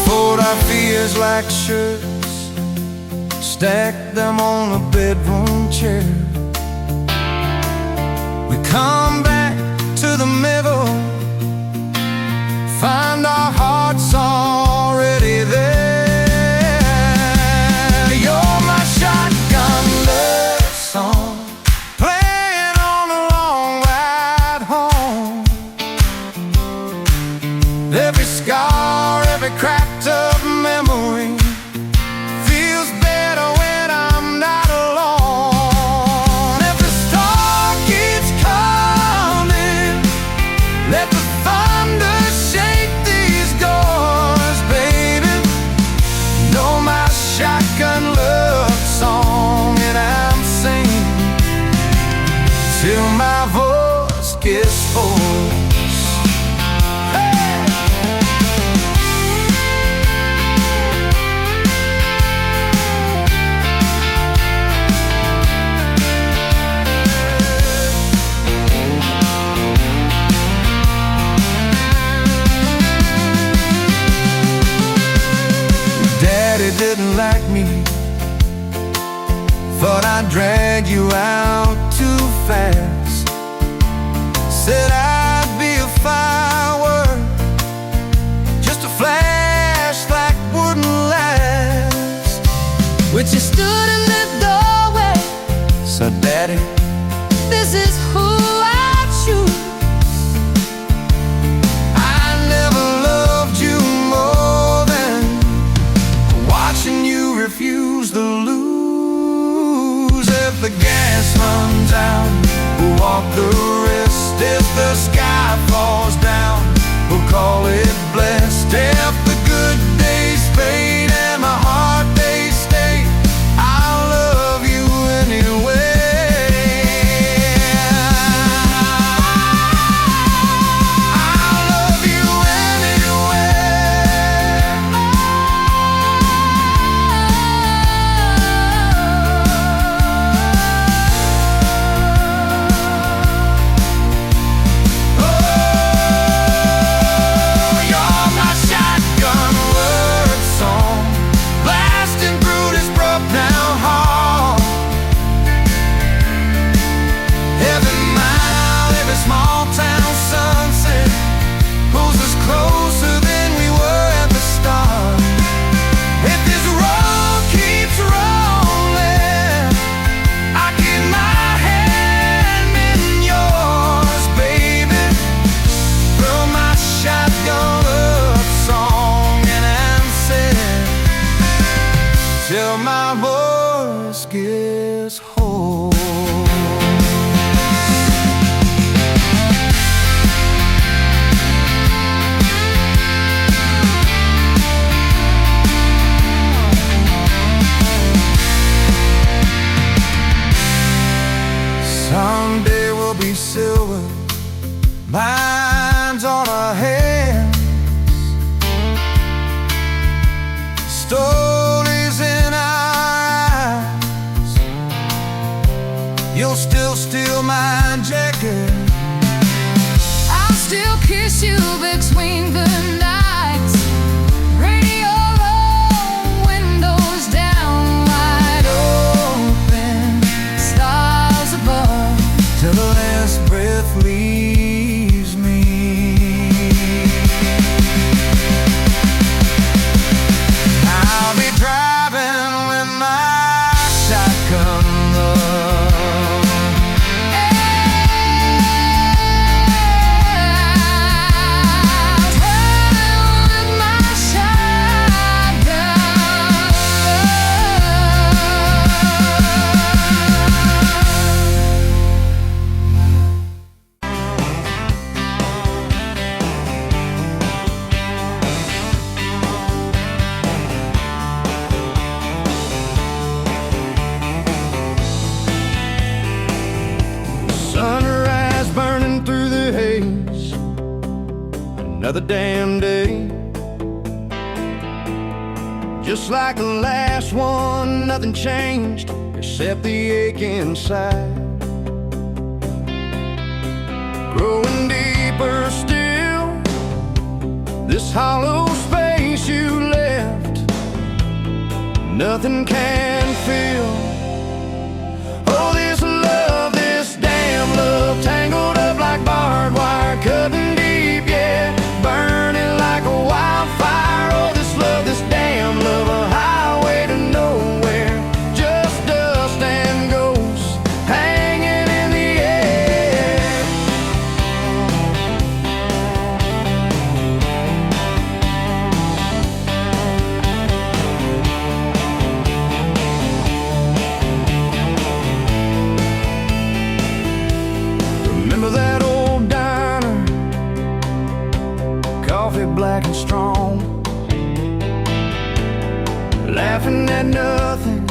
Fold our fears like shirts, stack them on a bedroom chair. We come back to the middle, find our hearts already there. You're my shotgun love song, playing on the long ride home. Every scar, every cracked up memory feels better when I'm not alone. If the star keeps coming, let the thunder shake these doors, baby. Know my shotgun love song, and I'm singing till my voice gets hoarse. Daddy didn't like me, thought I'd drag you out too fast. Said I'd be a firework, just a flash like wouldn't last. But you stood in the doorway, So Daddy, this is who I choose. I never loved you more than watching you refuse to lose. If the gas runs out, another damn day. Just like the last one, nothing changed except the ache inside. Growing deeper still, this hollow space you left, nothing can fill. Oh, this love, this damn love, tangled up like barbed wire, cutting deep, yeah, burning like a wildfire. Oh, this love, this damn love, a highway to nowhere, just dust and ghosts hanging in the air. Remember that old diner, coffee black and strong, laughing at nothing.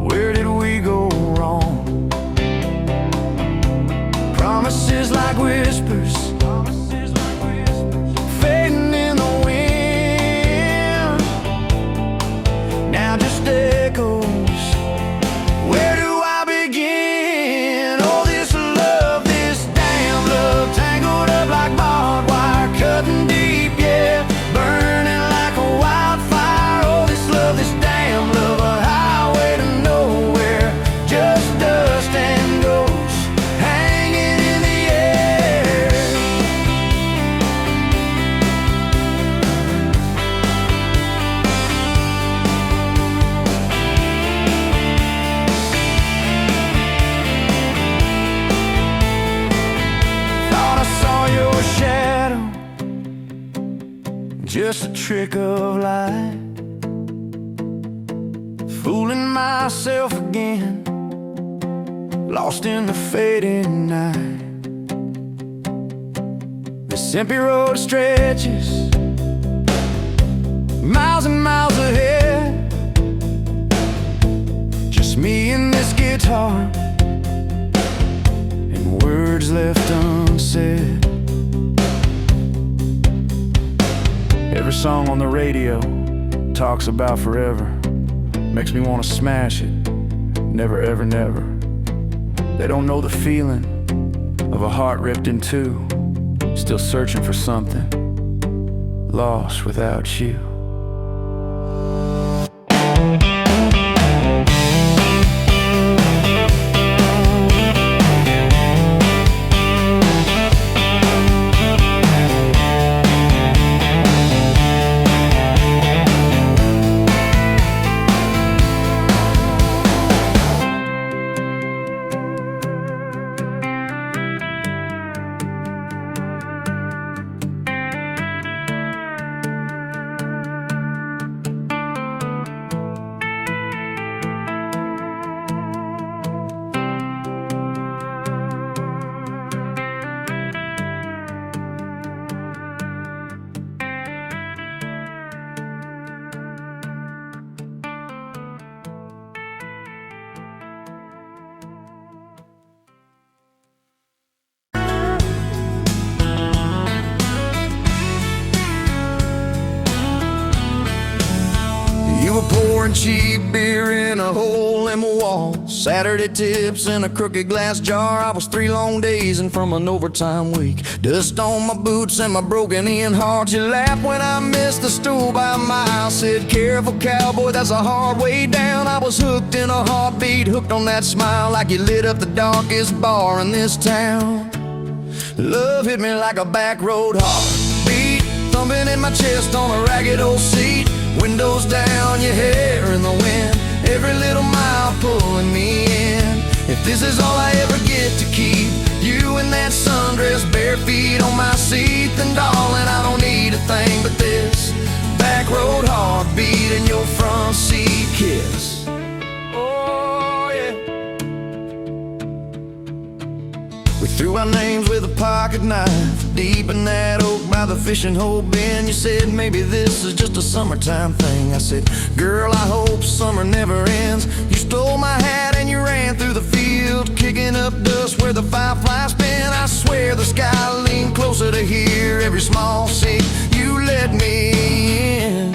Where did we go wrong? Promises like whispers, fading in the wind, now just echoes. Where do I begin? Oh, this love, this damn love, tangled up like barbed wire, cutting deep, yeah, burning like a wildfire. Oh, this love, this damn love, a highway to nowhere, just dust and ghosts hanging in the air. Thought I saw your shadow, just a trick of light, fooling myself again, lost in the fading night. This empty road stretches miles and miles ahead, just me and this guitar, and words left unsaid. Every song on the radio talks about forever, makes me want to smash it, never ever never. They don't know the feeling of a heart ripped in two, still searching for something, lost without you. You were pouring cheap beer in a hole in my wall, Saturday tips in a crooked glass jar. I was 3 long days and from an overtime week, dust on my boots and my broken-in heart. You laughed when I missed the stool by a mile, said, "Careful, cowboy, that's a hard way down." I was hooked in a heartbeat, hooked on that smile, like you lit up the darkest bar in this town. Love hit me like a back road heartbeat, thumping in my chest on a ragged old seat. Windows down, your hair in the wind, every little mile pulling me in. If this is all I ever get to keep, you in that sundress, bare feet on my seat, then darling, I don't need a thing but this back road heartbeat and your front seat kiss. Oh yeah. We threw our names with a pocket knife deep in that old by the fishing hole bin. You said maybe this is just a summertime thing. I said, girl, I hope summer never ends. You stole my hat and you ran through the field, kicking up dust where the fireflies spin. I swear the sky leaned closer to hear every small sing you let me in.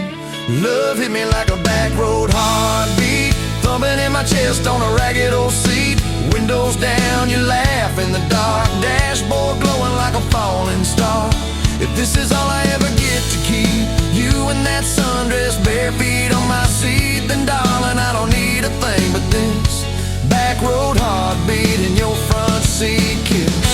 Love hit me like a back road heartbeat, thumping in my chest on a ragged old seat. Windows down, you laugh in the dark, dashboard glowing like a falling star. If this is all I ever get to keep, you in that sundress, bare feet on my seat, then darling, I don't need a thing but this back road heartbeat in your front seat kiss.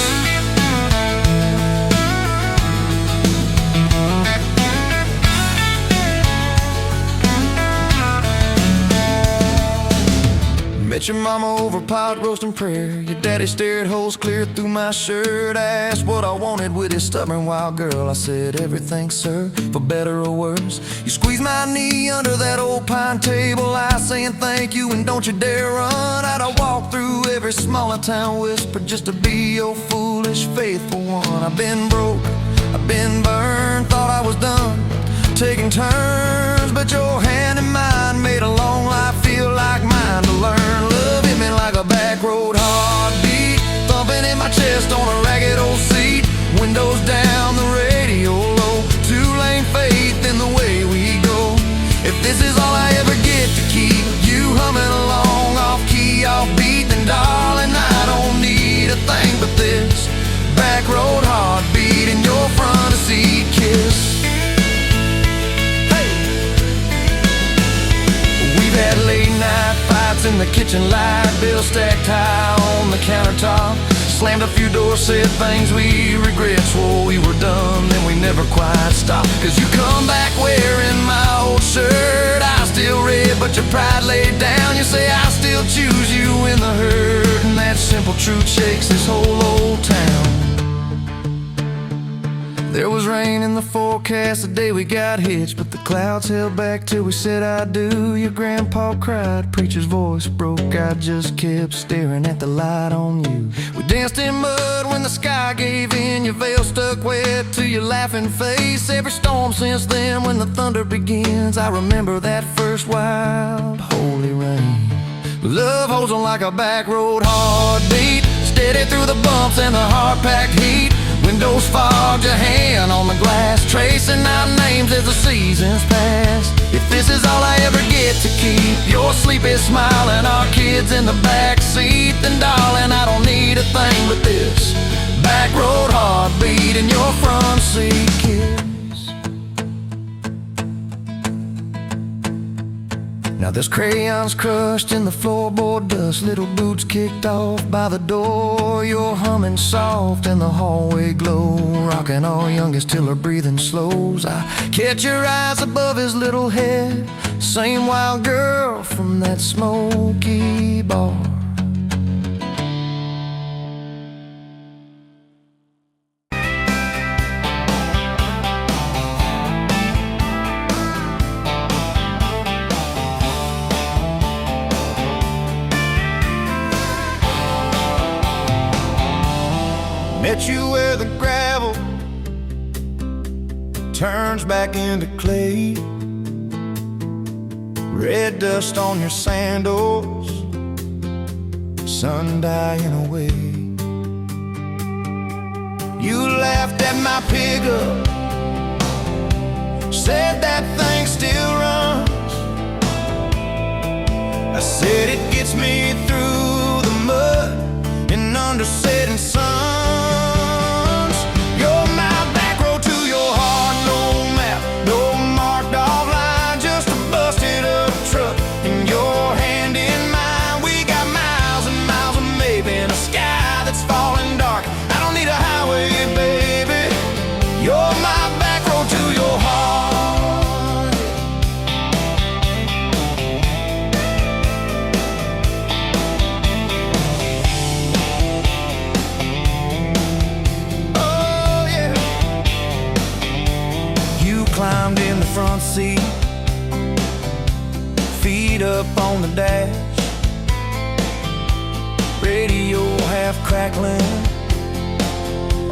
Met your mama over pot roast and prayer. Your daddy stared holes clear through my shirt. I asked what I wanted with his stubborn wild girl. I said everything, sir, for better or worse. You squeezed my knee under that old pine table, I saying thank you and don't you dare run. I'd walk through every smaller town whisper just to be your foolish faithful one. I've been broke, I've been burned, thought I was done taking turns, but your hand in mine made a long life feel like mine to learn. Love hit me like a back road heartbeat, thumping in my chest on a ragged old seat. Windows down, the radio low, two-lane faith in the way we go. If this is all I ever get to keep, you humming along off key, off beat, then darling, I don't need a thing but this back road heartbeat in your front seat kiss. Had late night fights in the kitchen light, bills stacked high on the countertop. Slammed a few doors, said things we regret, swore we were done, then we never quite stopped. Cause you come back wearing my old shirt, I still red but your pride laid down. You say I still choose you in the hurt, and that simple truth shakes this whole old town. There was rain in the forecast the day we got hitched, but the clouds held back till we said I do. Your grandpa cried, preacher's voice broke, I just kept staring at the light on you. We danced in mud when the sky gave in, your veil stuck wet to your laughing face. Every storm since then when the thunder begins, I remember that first wild holy rain. Love holds on like a back road heartbeat, steady through the bumps and the hard-packed heat. Windows fogged, your hand on the glass, tracing out names as the seasons pass. If this is all I ever get to keep, your sleepy smile and our kids in the back seat, then darling, I don't need a thing but this back road heartbeat in your front seat kiss. Now there's crayons crushed in the floorboard dust, little boots kicked off by the door. You're humming soft in the hallway glow, rocking our youngest till her breathing slows. I catch your eyes above his little head, same wild girl from that smoky bar. Met you where the gravel turns back into clay, red dust on your sandals, sun dying away. You laughed at my pickup, said that thing still runs. I said it gets me through the mud and under setting sun. Climbed in the front seat, feet up on the dash, radio half crackling,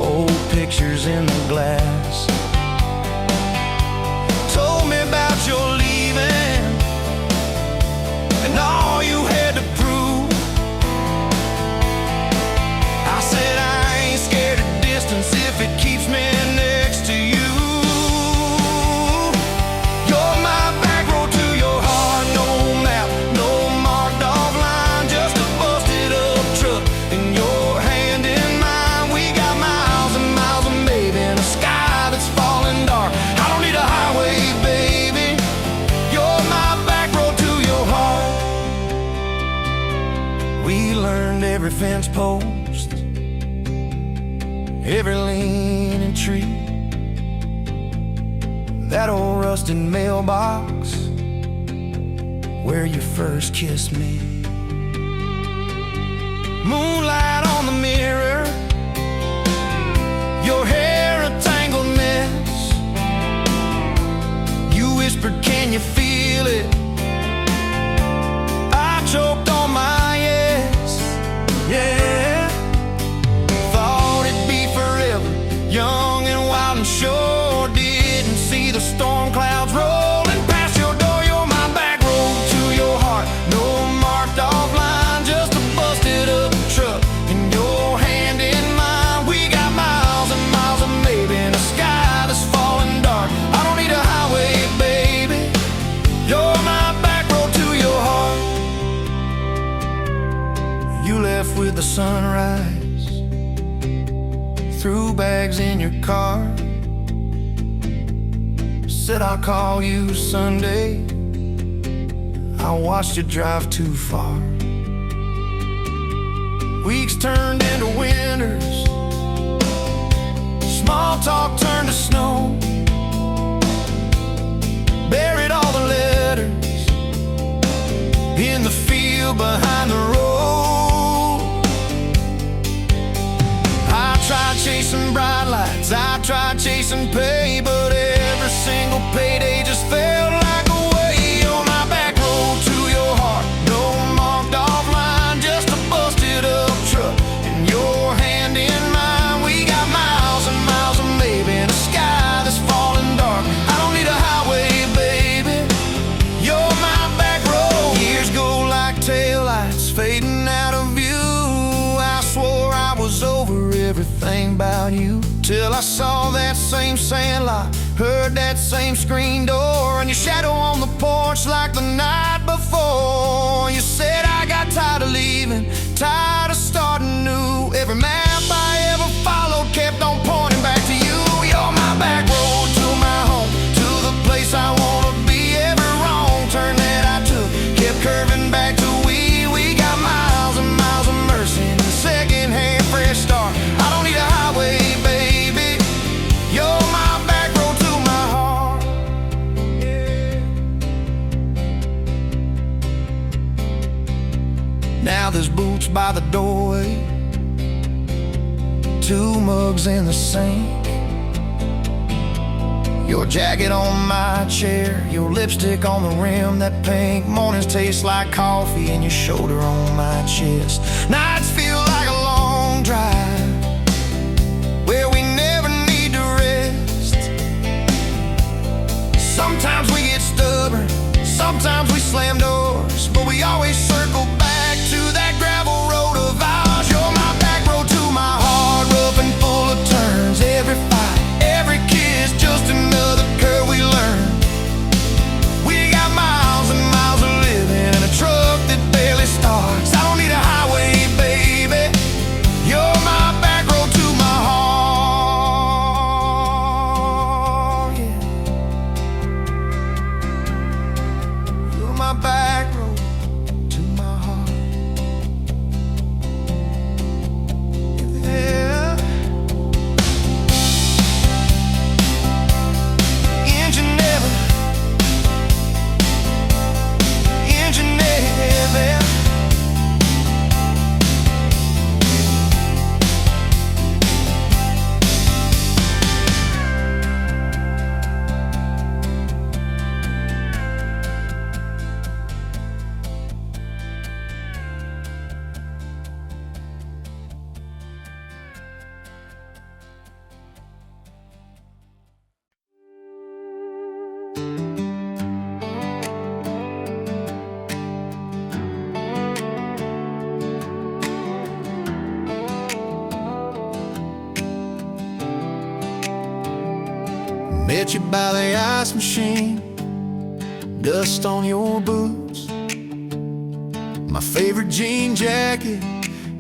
old pictures in the glass. Told me about your leaving and all you had to prove. I said I ain't scared of distance if it keeps me next to you. You're my back road to your heart, no map, no marked off line, just a busted up truck and your hand in mine. We got miles and miles of maybe in a sky that's falling dark. I don't need a highway, baby. You're my back road to your heart. We learned every fence post, every leaning tree, that old rusted mailbox where you first kissed me. Moonlight on the mirror, your hair a tangled mess. You whispered, can you feel it? I choked on my yes, yeah. Thought it'd be forever, young and wild and sure didn't see the storm clouds rolling past your door. You're my back road to your heart, no marked off line, just a busted up truck and your hand in mine. We got miles and miles of maybe in a sky that's falling dark. I don't need a highway, baby. You're my back road to your heart. You left with the sunrise, threw bags in your car, said I'll call you Sunday. I watched you drive too far. Weeks turned into winters, small talk turned to snow. Buried all the letters in the field behind the road. I tried chasing bright lights, I tried chasing pay, but every single payday just felt like a way. On my back road to your heart, no marked off line, just a busted up truck and your hand in mine. We got miles and miles of maybe in a sky that's falling dark. I don't need a highway, baby. You're my back road. Years go like taillights fading out of view. I swore I was over everything about you, till I saw that same sandlot, heard that same screen door, and your shadow on the porch like the night before. You said I got tired of leaving, tired of starting new. Every map I ever followed kept on pointing back to you. You're my back road to my home, to the place I wanna be. Every wrong turn that I took kept curving back to we. We got miles and miles of mercy and a second-hand fresh start. I don't need a highway, baby. You're my back road to my heart, yeah. Now there's boots by the doorway, two mugs in the sink, your jacket on my chair, your lipstick on the rim, that pink. Mornings taste like coffee and your shoulder on my chest. Nights feel like a long drive where we never need to rest. Sometimes we get stubborn, sometimes we slam doors, but we always circle back to that gravel road of ours. You're my back road to my heart, rough and full of turns. Every fight, every kiss, just another curve we learn. We got miles and miles of living in a truck that barely starts. I don't need a highway, baby. You're my back road to my heart, yeah. You're my back road to my heart. Met you by the ice machine, dust on your boots, my favorite jean jacket.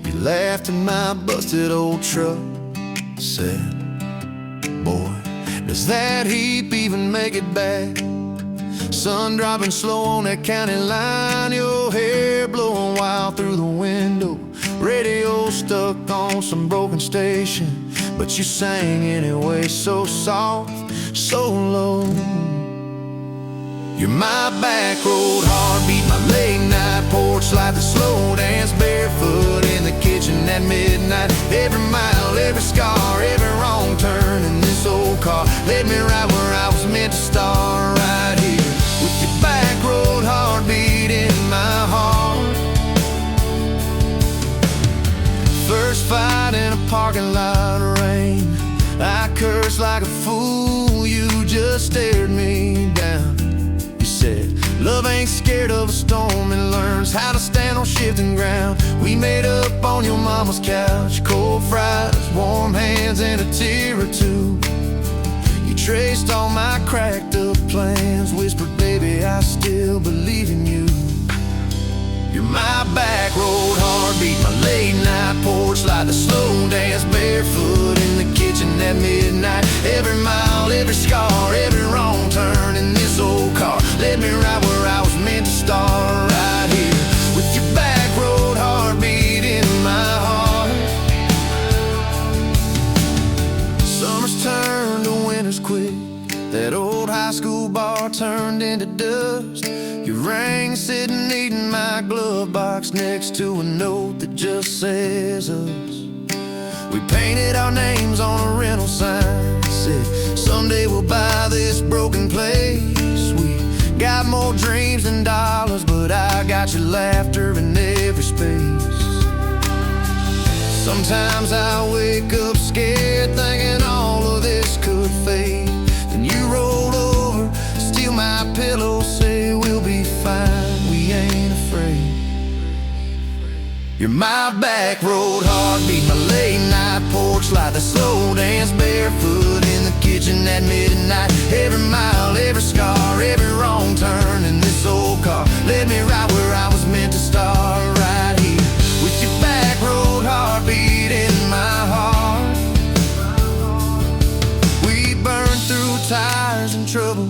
You laughed at my busted old truck. Said, boy, does that heap even make it back? Sun dropping slow on that county line, your hair blowing wild through the window. Radio stuck on some broken station, but you sang anyway, so soft, so low. You're my back road heartbeat, my late night porch light, the slow dance barefoot in the kitchen at midnight. Every mile, every scar, every wrong turn in this old car led me right where I was meant to start, right here with your back road heartbeat in my heart. First fight in a parking lot of rain, I cursed like a fool, you just stared me down. Said, love ain't scared of a storm and learns how to stand on shifting ground. We made up on your mama's couch, cold fries, warm hands, and a tear or two. You traced all my cracked up plans, whispered, baby, I still believe in you. You're my back road heartbeat, my late night porch light, the slow dance barefoot in the kitchen at midnight. Every mile, every scar, every wrong turn in this old car led me right where I was meant to start, right here with your back road heartbeat in my heart. Summers turned to winters quick, that old high school bar turned into dust. You rang sitting eating my glove box next to a note that just says us. We painted our names on a rental sign, said someday we'll buy this broken place. We got more dreams than dollars, but I got your laughter in every space. Sometimes I wake up scared, thinking all of this could fade. Then you roll over, steal my pillow, say we'll be fine, we ain't afraid. You're my back road heartbeat, my late night porch light, the slow dance barefoot in the kitchen at midnight. Every mile, every scar, every wrong turn in this old car led me right where I was meant to start, right here with your back road heartbeat in my heart. We burned through tires and trouble,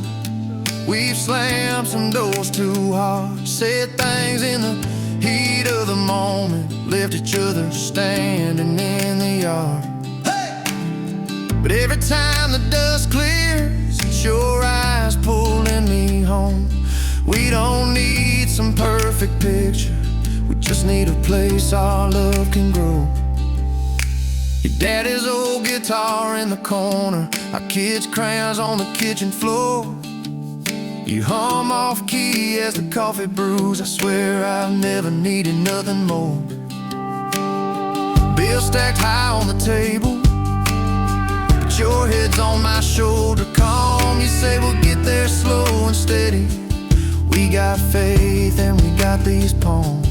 we've slammed some doors too hard, said things in the heat of the moment, left each other standing in the yard. Hey! But every time the dust clears, it's your eyes pulling me home. We don't need some perfect picture, we just need a place our love can grow. Your daddy's old guitar in the corner, our kids' crayons on the kitchen floor. You hum off key as the coffee brews, I swear I've never needed nothing more. Bills stacked high on the table, but your head's on my shoulder, calm. You say we'll get there slow and steady. We got faith and we got these palms.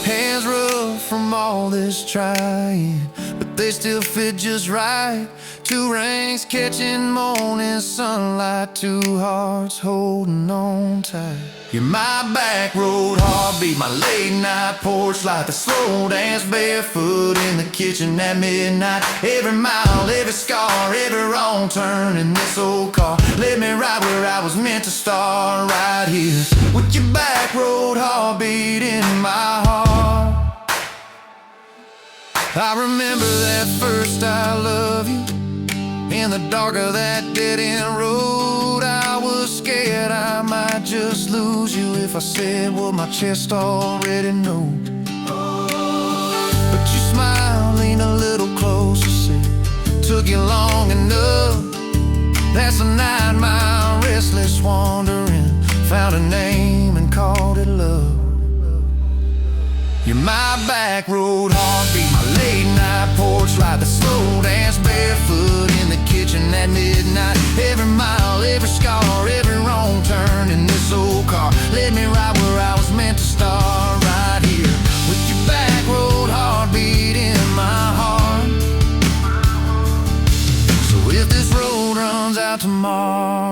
Hands rough from all this trying, but they still fit just right. Two rings catching morning sunlight, two hearts holding on tight. You're my back road heartbeat, my late night porch light, the slow dance barefoot in the kitchen at midnight. Every mile, every scar, every wrong turn in this old car led me right where I was meant to start, right here with your back road heartbeat in my heart. I remember that first I love you, in the dark of that dead-end road. I was scared I might just lose you if I said what my chest already knows. But you smiled, leaned a little closer, said, took you long enough. That's a 9-mile restless wandering, found a name and called it love. You're my back road heartbeat, my late night porch light, the slow dance barefoot in the kitchen at midnight. Every mile, every scar, every wrong turn in this old car led me right where I was meant to start, right here with your back road heartbeat in my heart. So if this road runs March.